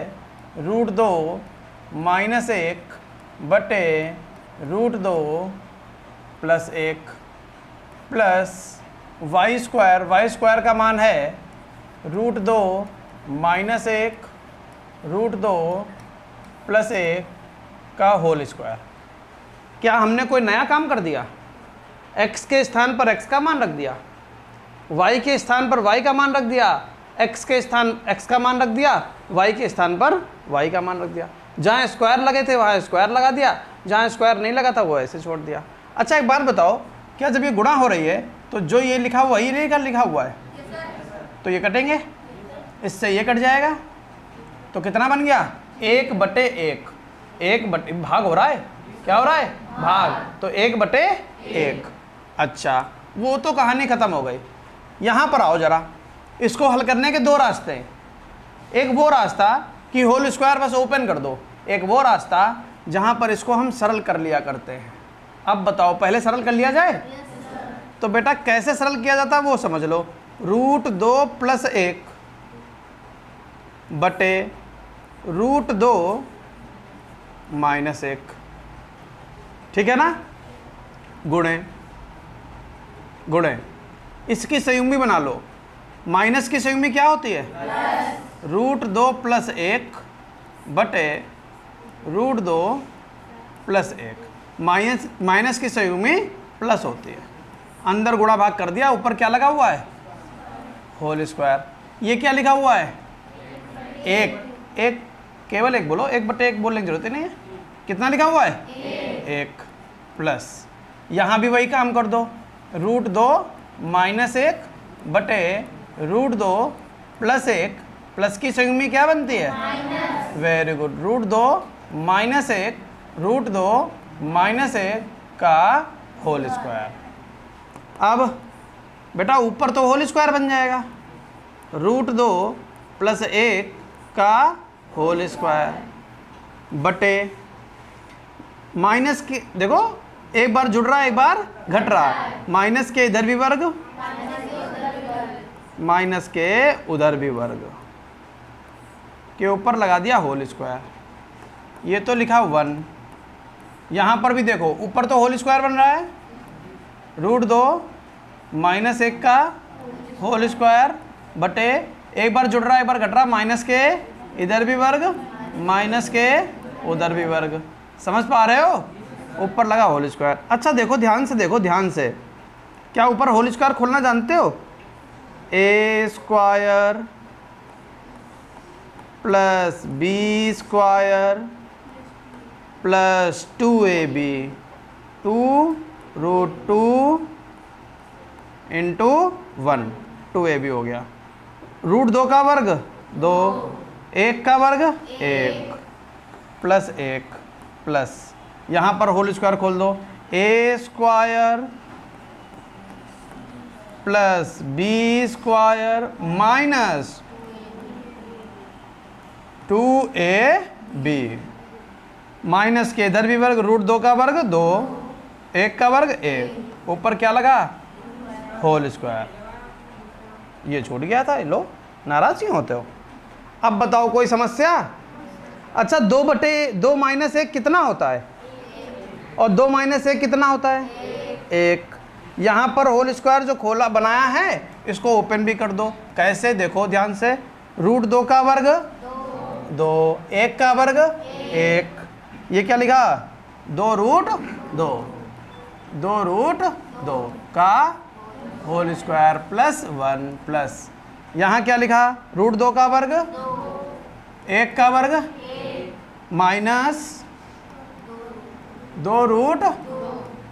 √2 - 1 बटे √2 + 1 प्लस y² का मान है रूट 2 माइनस 1 रूट 2 प्लस 1 का होल स्क्वायर। क्या हमने कोई नया काम कर दिया? x के स्थान पर x का मान रख दिया, y के स्थान पर y का मान रख दिया, x के स्थान x का मान रख दिया, y के स्थान पर y का मान रख दिया। जहाँ स्क्वायर लगे थे वहाँ स्क्वायर लगा दिया, जहाँ स्क्वायर नहीं लगा था वो ऐसे छोड़ दिया। अच्छा एक बात बताओ, क्या जब ये गुणा हो रही है तो जो ये लिखा हुआ ये नहीं लिखा हुआ है तो ये कटेंगे, इससे ये कट जाएगा, तो कितना बन गया? 1/1। 1 भाग हो रहा है, क्या हो रहा है? भाग। तो 1/1। अच्छा वो तो कहानी खत्म हो गई। यहाँ पर आओ जरा, इसको हल करने के दो रास्ते हैं। एक वो रास्ता कि होल स्क्वायर बस ओपन कर दो, एक वो रास्ता जहाँ पर इसको हम सरल कर लिया करते हैं। अब बताओ पहले सरल कर लिया जाए? तो बेटा कैसे सरल किया जाता है वो समझ लो। रूट 2 प्लस 1 बटे रूट 2 माइनस 1, ठीक है ना? गुणे गुणे इसकी संयुग्मी बना लो। माइनस की संयुग्मी क्या होती है? रूट 2 प्लस 1 बटे रूट 2 प्लस 1। माइनस की संयुग्मी प्लस होती है। अंदर गुणा भाग कर दिया, ऊपर क्या लगा हुआ है? Whole square. ये क्या लिखा हुआ है? 1 केवल 1 बोलो, 1/1 बोलने की जरूरत ही नहीं है। कितना लिखा हुआ है? 1 प्लस यहाँ भी वही काम कर दो, रूट 2 माइनस 1 बटे रूट 2 प्लस 1। प्लस की संयुग्मी क्या बनती है? Very good, root 2 minus 1 root 2 minus 1 का होल स्क्वायर। अब बेटा ऊपर तो होल स्क्वायर बन जाएगा, रूट 2 प्लस 1 का होल स्क्वायर बटे माइनस के, देखो एक बार जुड़ रहा है एक बार घट रहा है, माइनस के इधर भी वर्ग, माइनस के उधर भी वर्ग के ऊपर लगा दिया होल स्क्वायर। ये तो लिखा 1। यहाँ पर भी देखो ऊपर तो होल स्क्वायर बन रहा है, रूट 2 माइनस 1 का होल स्क्वायर बटे एक बार जुड़ रहा है एक बार घट रहा, माइनस के इधर भी वर्ग माइनस के उधर भी वर्ग। समझ पा रहे हो? ऊपर लगा होल स्क्वायर। अच्छा देखो ध्यान से, देखो ध्यान से, क्या ऊपर होल स्क्वायर खोलना जानते हो? A square plus B square plus 2ab, 2 root 2 into 1, 2ab हो गया। रूट 2 का वर्ग 2, 1 का वर्ग 1 प्लस 1 प्लस यहाँ पर होल स्क्वायर खोल दो, A square plus B square minus 2ab, minus के इधर भी वर्ग, रूट 2 का वर्ग 2, 1 का वर्ग 1, ऊपर क्या लगा? Whole square. ये छूट गया था, लो नाराज क्यों होते हो? अब बताओ कोई समस्या? अच्छा 2/2 माइनस 1 कितना होता है? और 2 माइनस 1 कितना होता है? 1। यहाँ पर होल स्क्वायर जो खोला बनाया है इसको ओपन भी कर दो। कैसे? देखो ध्यान से, रूट 2 का वर्ग 2, 1 का वर्ग 1, ये क्या लिखा? 2 रूट 2, 2 रूट 2 का होल स्क्वायर प्लस 1 प्लस यहाँ क्या लिखा? रूट 2 का वर्ग 1 का वर्ग माइनस 2 रूट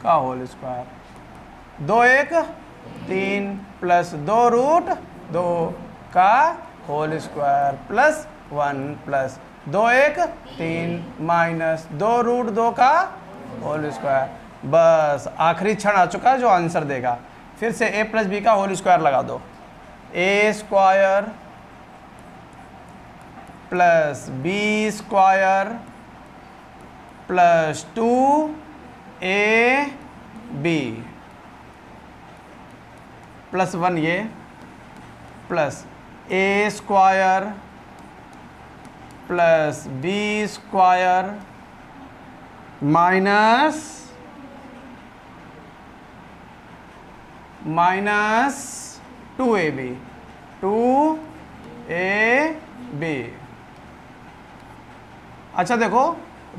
का होल स्क्वायर, 2 1 3 प्लस 2 रूट 2 का whole square plus 1 plus 2 1 3 minus 2 root 2 का होल स्क्वायर। बस आखिरी क्षण आ चुका है जो आंसर देगा। फिर से a प्लस बी का होल स्क्वायर लगा दो, A square plus B square plus 2ab plus 1 ये plus A square plus B square minus 2ab, 2 B. अच्छा देखो,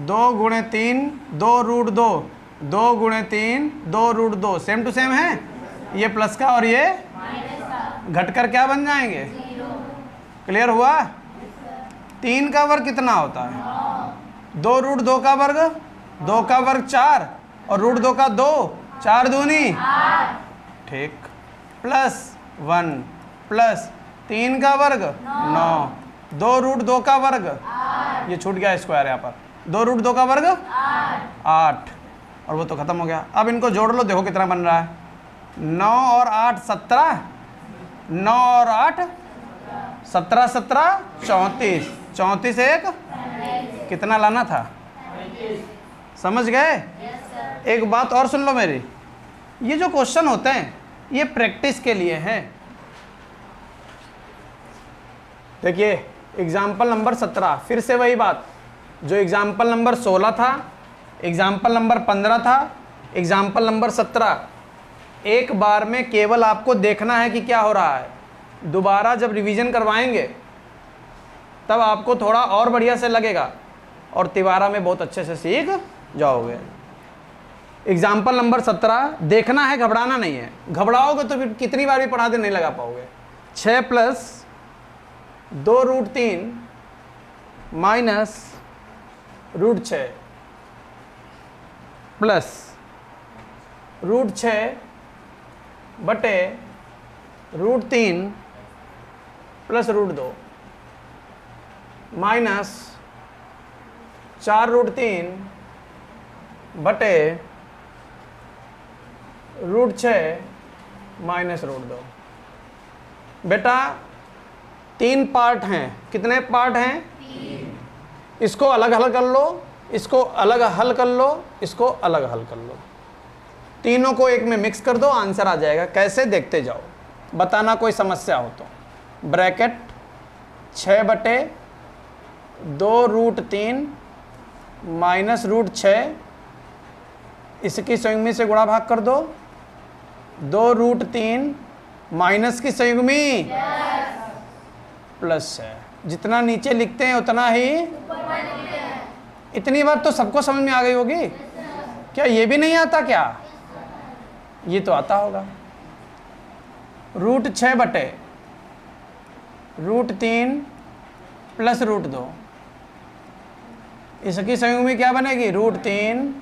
2 गुणे 3 2 रूट 2, 2 गुणे 3 2 रूट 2, सेम टू सेम है। ये प्लस का और ये घटकर क्या बन जाएंगे? क्लियर हुआ? 3 का वर्ग कितना होता है? 2 रूट 2 का वर्ग, 2 का वर्ग 4 और रूट 2 का 2, 4 दूनी 8, ठीक, प्लस 1 प्लस 3 का वर्ग 9, 2 रूट 2 का वर्ग, ये छूट गया स्क्वायर यहाँ पर, 2 रूट 2 का वर्ग 8 और वो तो खत्म हो गया। अब इनको जोड़ लो, देखो कितना बन रहा है। 9 और 8 17, 9 और 8 17 17 34, 34 एक कितना लाना था? समझ गए? एक बात और सुन लो मेरी, ये जो क्वेश्चन होते हैं ये प्रैक्टिस के लिए हैं। देखिए एग्जाम्पल नंबर 17, फिर से वही बात जो एग्जाम्पल नंबर 16 था, एग्जाम्पल नंबर 15 था, एग्जाम्पल नंबर 17, एक बार में केवल आपको देखना है कि क्या हो रहा है। दोबारा जब रिवीजन करवाएंगे तब आपको थोड़ा और बढ़िया से लगेगा और तिबारा में बहुत अच्छे से सीख जाओगे। एग्जाम्पल नंबर 17 देखना है, घबराना नहीं है। घबराओगे तो फिर कितनी बार भी पढ़ा दे नहीं लगा पाओगे। 6 plus 2 root 3 minus root 6 plus root 6 बटे root 3 plus root 2 minus 4 root 3 बटे रूट 6 माइनस रूट 2। बेटा 3 पार्ट हैं। कितने पार्ट हैं? 3। इसको अलग हल कर लो, इसको अलग हल कर लो, इसको अलग हल कर लो, तीनों को एक में मिक्स कर दो, आंसर आ जाएगा। कैसे? देखते जाओ, बताना कोई समस्या हो तो। ब्रैकेट 6 बटे 2 रूट 3 माइनस रूट 6, इसकी संयुग्मी से गुणा भाग कर दो। 2 रूट 3 माइनस की संयुग्मी प्लस 6। जितना नीचे लिखते हैं उतना ही इतनी बात तो सबको समझ में आ गई होगी। क्या ये भी नहीं आता क्या? ये तो आता होगा। रूट 6 बटे रूट 3 प्लस रूट 2, इसकी संयुग्मी क्या बनेगी? Root 3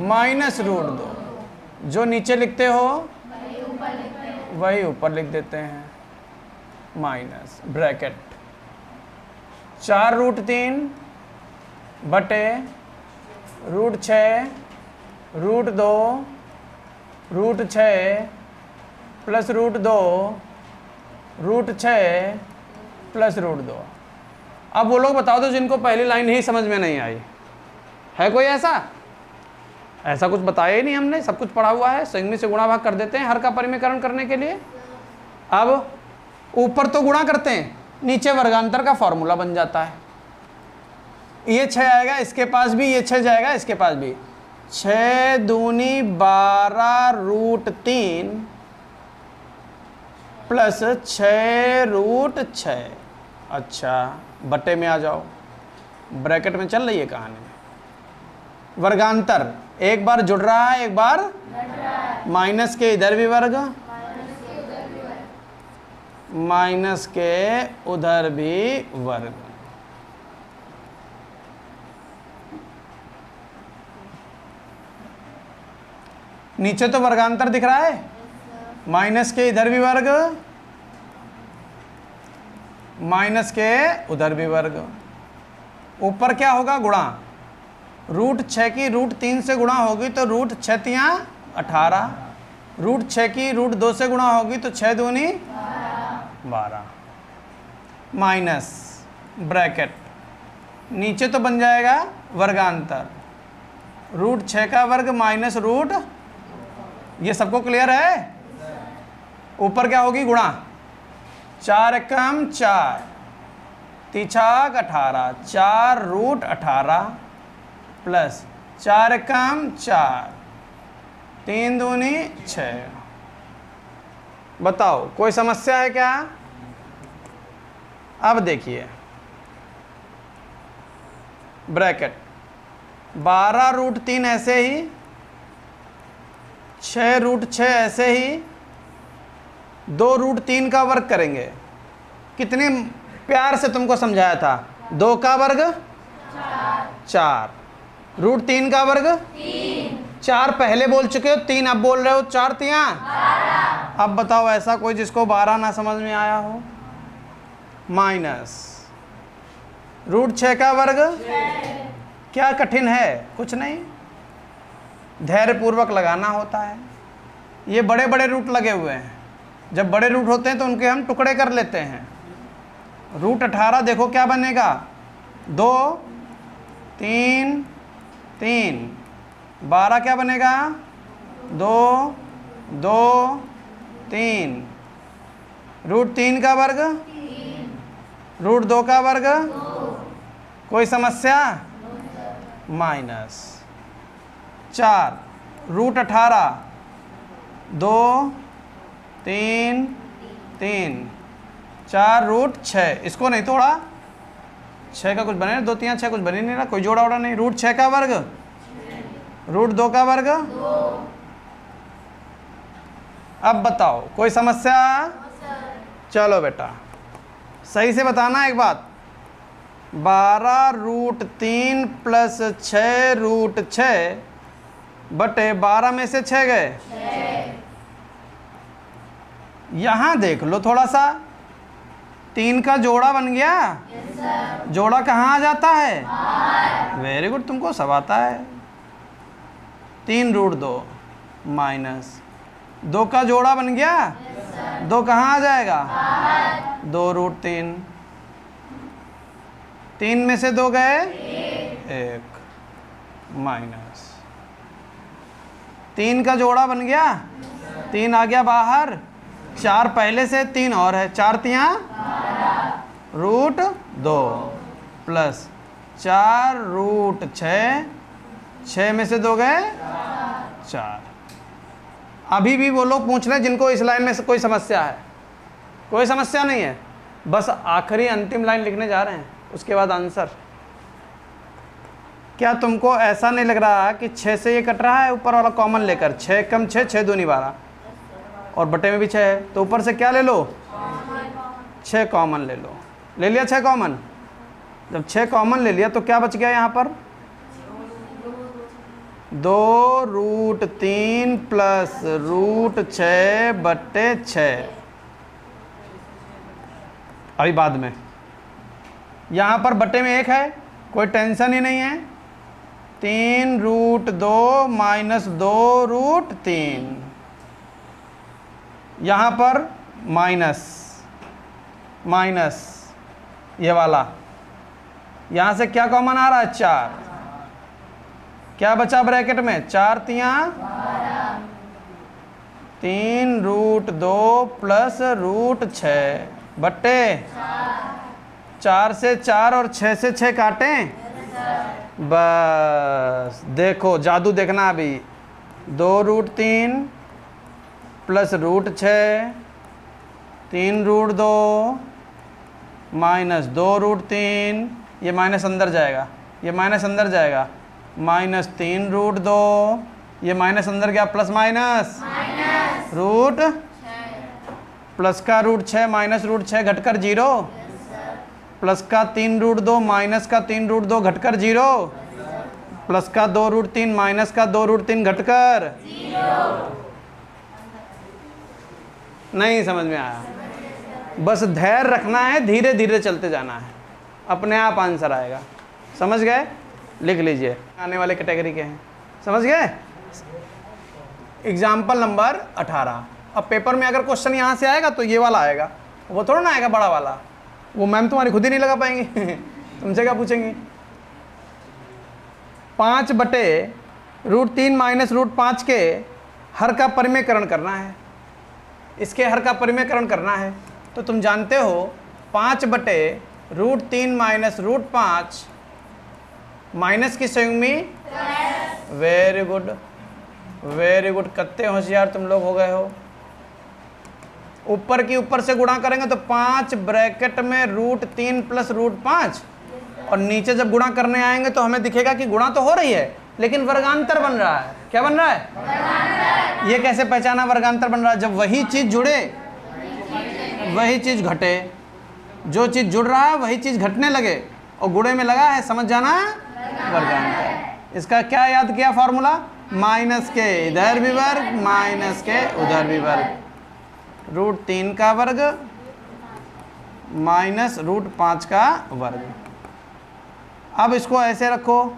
minus root 2। जो नीचे लिखते हो वही ऊपर लिख देते हैं, माइनस ब्रैकेट 4 रूट 3 बटे root 6 root 2 root 6 plus root 2 root 6 plus root 2। अब वो लोग बताओ तो जिनको पहली लाइन ही समझ में नहीं आई है। कोई ऐसा कुछ बताया ही नहीं हमने, सब कुछ पढ़ा हुआ है। संयुग्मी से गुणा भाग कर देते हैं हर का परिमेयकरण करने के लिए। अब ऊपर तो गुणा करते हैं, नीचे वर्गांतर का फॉर्मूला बन जाता है। ये 6 आएगा इसके पास भी, ये 6 जाएगा इसके पास भी। 6 दूनी 12 रूट 3 प्लस 6 रूट 6। अच्छा बटे में आ जाओ, ब्रैकेट में चल रही है कहानी। वर्गांतर एक बार जुड़ रहा है, एक बार माइनस के इधर भी वर्ग, माइनस के उधर भी वर्ग। नीचे तो वर्गांतर दिख रहा है, माइनस के इधर भी वर्ग, माइनस के उधर भी वर्ग। ऊपर क्या होगा? गुणा। रूट 6 की रूट 3 से गुणा होगी तो रूट 6 तियाँ 18, रूट 6 की रूट 2 से गुणा होगी तो 6 दूनी 12 माइनस ब्रैकेट नीचे तो बन जाएगा वर्गांतर, रूट 6 का वर्ग माइनस रूट, ये सबको क्लियर है? ऊपर क्या होगी? गुणा। 4 एकम 4 तिछाक 18, 4 रूट 18 प्लस 4 एकम 4 3 दूनी 6। बताओ कोई समस्या है क्या? अब देखिए ब्रैकेट 12 रूट 3 ऐसे ही, 6 रूट 6 ऐसे ही, 2 रूट 3 का वर्ग करेंगे। कितने प्यार से तुमको समझाया था, 2 का वर्ग 4, रूट 3 का वर्ग 4 पहले बोल चुके हो, 3 अब बोल रहे हो, 4 तिया 12। अब बताओ ऐसा कोई जिसको 12 ना समझ में आया हो। माइनस रूट 6 का वर्ग, क्या कठिन है, कुछ नहीं, धैर्य पूर्वक लगाना होता है। ये बड़े बड़े रूट लगे हुए हैं, जब बड़े रूट होते हैं तो उनके हम टुकड़े कर लेते हैं। रूट 18 देखो क्या बनेगा, 2 3 3, 12 क्या बनेगा, 2 2 3, रूट 3 का वर्ग, रूट 2 का वर्ग, कोई समस्या, माइनस 4, रूट 18, 2 3 3, 4 रूट 6, इसको नहीं तोड़ा, 6 का कुछ बने, 2 3 6 कुछ बने नहीं रहा, कोई जोड़ा उड़ा नहीं। रूट 6 का वर्ग, रूट 2 का वर्ग। अब बताओ कोई समस्या, चलो बेटा सही से बताना एक बात, 12 रूट 3 प्लस 6 रूट 6 बटे 12 में से 6 गए। यहां देख लो थोड़ा सा, 3 का जोड़ा बन गया। जोड़ा कहाँ आ जाता है, वेरी गुड, तुमको सब आता है। 3 रूट 2 माइनस 2 का जोड़ा बन गया, 2 कहाँ आ जाएगा, 2 रूट 3, 3 में से 2 गए 1, माइनस 3 का जोड़ा बन गया, 3 आ गया बाहर, 4 पहले से, 3 और है, 4 तिया रूट 2 प्लस 4 रूट 6, 6 में से 2 गए 4। अभी भी वो लोग पूछ रहे हैं जिनको इस लाइन में से कोई समस्या है, कोई समस्या नहीं है, बस आखिरी अंतिम लाइन लिखने जा रहे हैं, उसके बाद आंसर। क्या तुमको ऐसा नहीं लग रहा कि 6 से ये कट रहा है, ऊपर वाला कॉमन लेकर, 6 कम 6, 6 दूनी 12, और बटे में भी 6 है, तो ऊपर से क्या ले लो, 6 कॉमन ले लो। ले लिया 6 कॉमन, जब 6 कॉमन ले लिया तो क्या बच गया यहाँ पर, 2 रूट 3 प्लस रूट 6 बटे 6। अभी बाद में यहाँ पर बटे में 1 है, कोई टेंशन ही नहीं है, 3 रूट 2 माइनस 2 रूट 3, यहाँ पर माइनस माइनस ये वाला, यहाँ से क्या कॉमन आ रहा है, 4, क्या बचा ब्रैकेट में, 4 तिया 3 रूट 2 प्लस रूट 6 बट्टे 4 से 4 और 6 से 6 काटें, बस देखो जादू देखना अभी, 2 root 3 plus root 6, 3 root 2 minus 2 root 3, ये माइनस अंदर जाएगा, ये माइनस अंदर जाएगा, माइनस 3 रूट 2, ये माइनस अंदर गया, प्लस माइनस रूट प्लस का रूट 6 माइनस रूट 6 घटकर 0, प्लस का 3 रूट 2 माइनस का 3 रूट 2 घटकर 0, प्लस का 2 रूट 3 माइनस का 2 रूट 3 घटकर 0। नहीं समझ में आया, बस धैर्य रखना है, धीरे धीरे चलते जाना है, अपने आप आंसर आएगा। समझ गए, लिख लीजिए, आने वाले कैटेगरी के हैं, समझ गए। Example number 18। अब पेपर में अगर क्वेश्चन यहाँ से आएगा तो ये वाला आएगा, वो थोड़ा ना आएगा बड़ा वाला, वो मैम तुम्हारी खुद ही नहीं लगा पाएंगी तुमसे क्या पूछेंगी। 5 बटे रूट 3 माइनस रूट 5 के हर का परिमेयकरण करना है, इसके हर का परिमेयकरण करना है, तो तुम जानते हो 5 बटे रूट 3 माइनस रूट 5 माइनस की संयुग्मी, वेरी गुड वेरी गुड, कितने होशियार तुम लोग हो गए हो। ऊपर की ऊपर से गुणा करेंगे तो 5 ब्रैकेट में रूट 3 प्लस रूट 5, और नीचे जब गुणा करने आएंगे तो हमें दिखेगा कि गुणा तो हो रही है लेकिन वर्गांतर बन रहा है। क्या बन रहा है? वर्गांतर। ये कैसे पहचाना वर्गांतर बन रहा है? जब वही चीज जुड़े वही चीज घटे, जो चीज जुड़ रहा है वही चीज घटने लगे और गुणे में लगा है, समझ जाना वर्गांतर। इसका क्या याद किया फॉर्मूला? माइनस के इधर भी वर्ग माइनस के उधर भी वर्ग, √3 का वर्ग माइनस √5 का वर्ग। अब इसको ऐसे रखो,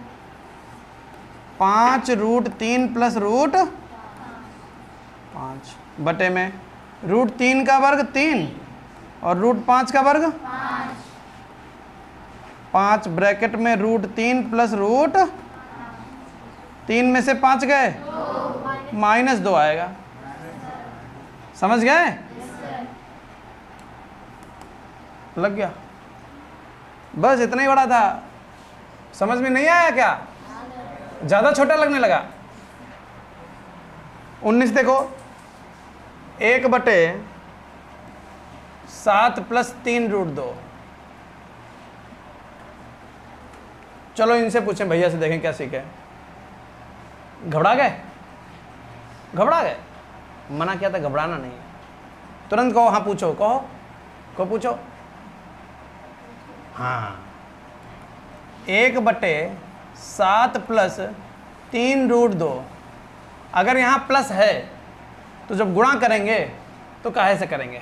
5√3 प्लस √5 बटे में √3 का वर्ग 3 और √5 का वर्ग 5 ब्रैकेट में √3 प्लस √3 में से 5 गए -2 आएगा। समझ गए? लग गया? बस इतना ही बड़ा था। समझ में नहीं आया क्या? ज्यादा छोटा लगने लगा? 19 देखो, 1/7 प्लस 3√2। चलो इनसे पूछें, भैया से देखें क्या सीखे। घबरा गए? घबरा गए? मना किया था, घबराना नहीं है। तुरंत कहो हाँ पूछो, कहो को पूछो। हाँ, 1/7 प्लस 3√2। अगर यहाँ प्लस है तो जब गुणा करेंगे तो काहे से करेंगे?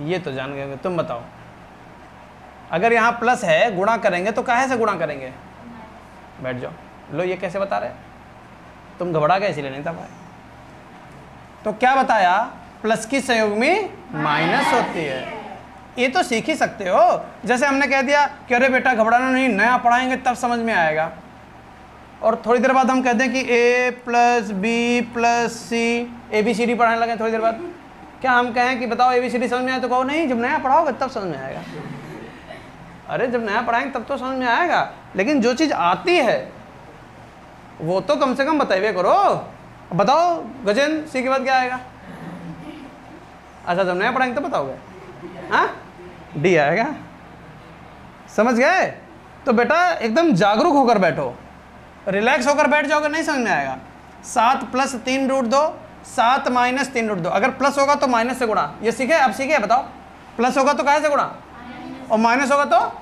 ये तो जान गए, तुम बताओ। अगर यहाँ प्लस है, गुणा करेंगे तो काहे से गुणा करेंगे? बैठ जाओ। लो, ये कैसे बता रहे? तुम घबरा गए इसीलिए नहीं था भाई। तो क्या बताया? प्लस की संयुग्मी माइनस होती है। ये तो सीख ही सकते हो। जैसे हमने कह दिया कि अरे बेटा घबराना नहीं, नया पढ़ाएंगे तब समझ में आएगा। और थोड़ी देर बाद हम कहते हैं कि A + B + C ABCD पढ़ाने लगे। थोड़ी देर बाद क्या हम कहें कि बताओ ABCD समझ में आए? तो कहो नहीं, जब नया पढ़ाओगे तब समझ में आएगा। अरे जब नया पढ़ाएंगे तब तो समझ में आएगा, लेकिन जो चीज़ आती है वो तो कम से कम बताइए करो। बताओ गजेंद्र, C के बाद क्या आएगा? अच्छा, जब नया पढ़ाएंगे तो बताओगे? हाँ, D आएगा। समझ गए? तो बेटा एकदम जागरूक होकर बैठो, रिलैक्स होकर बैठ जाओगे, नहीं समझ में आएगा। 7 प्लस 3√2, 7 माइनस 3√2। अगर प्लस होगा तो माइनस से गुणा। ये सीखे? अब सीखे? बताओ। प्लस होगा तो काहे से गुणा और माइनस होगा तो?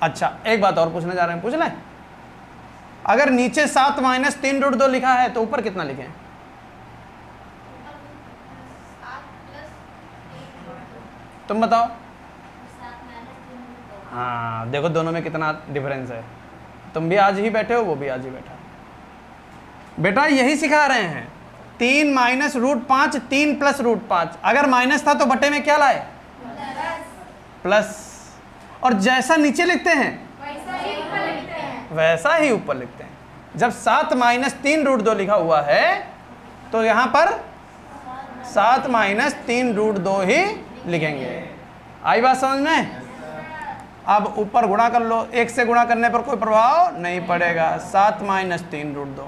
अच्छा, एक बात और पूछने जा रहे हैं, पूछ लें। अगर नीचे 7 माइनस 3√2 लिखा है तो ऊपर कितना लिखें? तुम बताओ। हाँ, देखो दोनों में कितना डिफरेंस है। तुम भी आज ही बैठे हो, वो भी आज ही बैठा। बेटा यही सिखा रहे हैं। 3 माइनस √5, 3 प्लस √5। अगर माइनस था तो बटे में क्या लाए? प्लस। और जैसा नीचे लिखते हैं वैसा ही ऊपर लिखते हैं। जब 7 माइनस 3√2 लिखा हुआ है तो यहाँ पर 7 माइनस 3√2 ही लिखेंगे। आई बात समझ में? अब ऊपर गुणा कर लो। 1 से गुणा करने पर कोई प्रभाव नहीं पड़ेगा। 7 माइनस 3√2।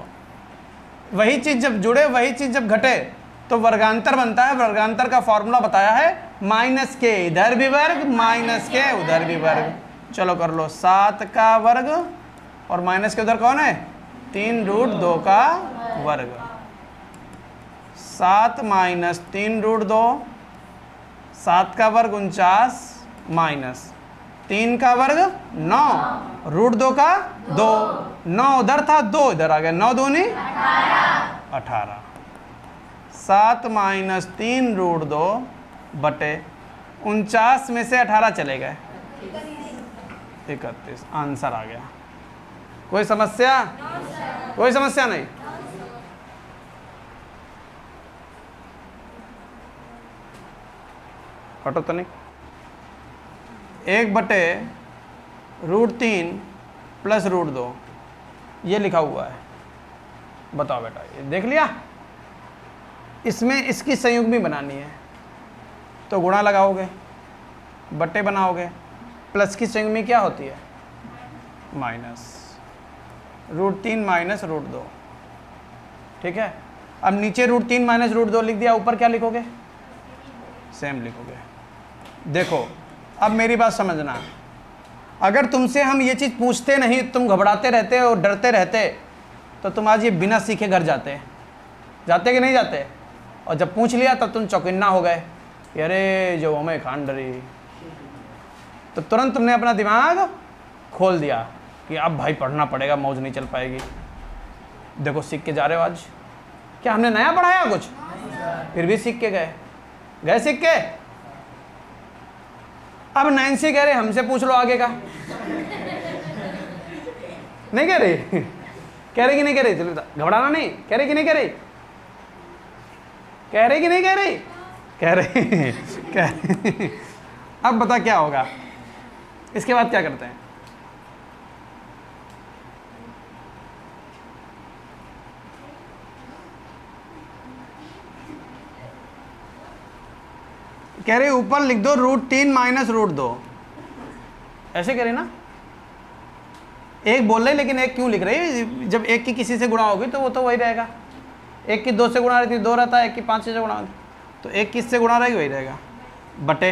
वही चीज़ जब जुड़े, वही चीज़ जब घटे तो वर्गांतर बनता है। वर्गांतर का फॉर्मूला बताया है, माइनस के इधर भी वर्ग माइनस के उधर भी वर्ग। चलो कर लो, 7 का वर्ग और माइनस के उधर कौन है? 3√2 का वर्ग। 7 माइनस 3√2, 7 का वर्ग 49 माइनस 3 का वर्ग 9, √2 का 2, 9 उधर था 2 इधर आ गया, 9 दूनी 18। 7 माइनस 3√2 बटे 49 में से 18 चले गए 31। आंसर आ गया। कोई समस्या? कोई समस्या नहीं। हटो तो नहीं। 1/√3 प्लस √2 ये लिखा हुआ है। बताओ बेटा, ये देख लिया? इसमें इसकी संयुग्मी बनानी है तो गुणा लगाओगे, बट्टे बनाओगे। प्लस की संयुग्मी क्या होती है? माइनस। √3 माइनस √2। ठीक है। अब नीचे √3 माइनस √2 लिख दिया, ऊपर क्या लिखोगे? सेम लिखोगे। देखो अब मेरी बात समझना, अगर तुमसे हम ये चीज़ पूछते नहीं, तुम घबराते रहते और डरते रहते, तो तुम आज ये बिना सीखे घर जाते कि नहीं जाते? और जब पूछ लिया तब तुम चौकन्ना हो गए कि अरे जो हमें खान डरी, तो तुरंत तुमने अपना दिमाग खोल दिया कि अब भाई पढ़ना पड़ेगा, मौज नहीं चल पाएगी। देखो सीख के जा रहे हो आज। क्या हमने नया पढ़ाया कुछ? फिर भी सीख के गए सीख के। अब नैन्सी कह रहे हमसे पूछ लो आगे का। नहीं कह रही? कह रही कि नहीं कह रही? चलो घबराना नहीं। कह रही कि नहीं कह रही? कह रही कि नहीं कह रही? कह रही कह रही। अब बता क्या होगा इसके बाद, क्या करते हैं? कह रही ऊपर लिख दो √3 माइनस √2, ऐसे कह रही ना। एक बोल रही लेकिन एक क्यों लिख रही? जब एक की किसी से गुणा होगी तो वो तो वही रहेगा। एक की 2 से गुणा रहती 2 रहता है, एक की 5 से गुणा, तो एक किस से गुणा रहेगी वही रहेगा बटे।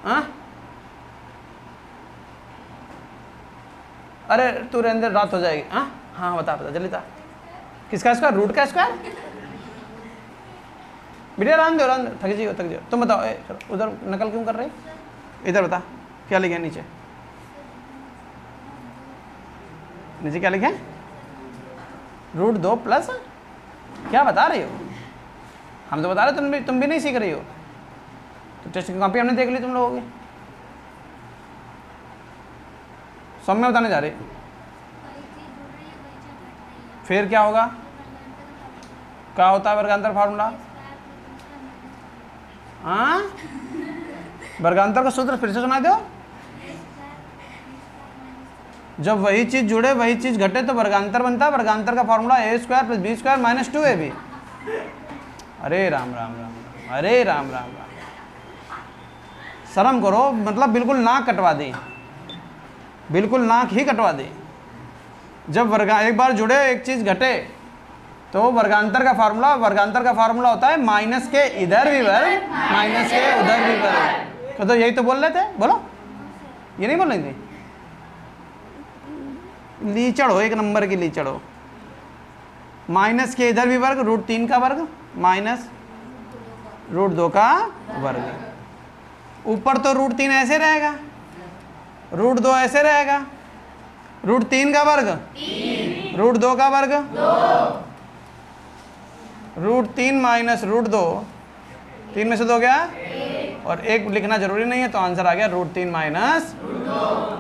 हाँ अरे तू रहने दे, रात हो जाएगी। हाँ बता जल्दी बता। किसका स्क्वायर? रूट का स्क्वायर। बेटा रान दो, थक जियो। तुम बताओ, चलो उधर नकल क्यों कर रही? इधर बता क्या लिखे नीचे क्या लिखे? √2 प्लस क्या बता रही हो? हम तो बता रहे, तुम भी नहीं सीख रही हो। तो टेस्ट की कॉपी हमने देख ली तुम लोगों की। सब में बताने जा रही। फिर क्या होगा? क्या होता है वर्गांतर फार्मूला? हाँ वर्गांतर का सूत्र फिर से सुना दो। जब वही चीज जुड़े वही चीज घटे तो वर्गांतर बनता है। वर्गांतर का फॉर्मूला a² + b² - 2ab। अरे राम राम राम, अरे राम राम राम, शर्म करो। मतलब बिल्कुल नाक कटवा दी, बिल्कुल नाक ही कटवा दी। जब एक बार जुड़े एक चीज घटे तो वर्गांतर का फार्मूला होता है माइनस के इधर भी वर्ग माइनस के उधर भी वर्ग। तो यही तो बोल रहे थे, बोलो। ये नहीं बोल रही थी? लीचड़ हो, एक नंबर की लीचड़ हो। माइनस के इधर भी वर्ग √3 का वर्ग माइनस √2 का वर्ग। ऊपर तो √3 ऐसे रहेगा, √2 ऐसे रहेगा, √3 का वर्ग √2 का वर्ग √3 माइनस √2, 3 में से 2 गया और 1 लिखना जरूरी नहीं है, तो आंसर आ गया √3 माइनस।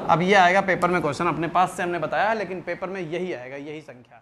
अब ये आएगा पेपर में क्वेश्चन, अपने पास से हमने बताया, लेकिन पेपर में यही आएगा, यही संख्या।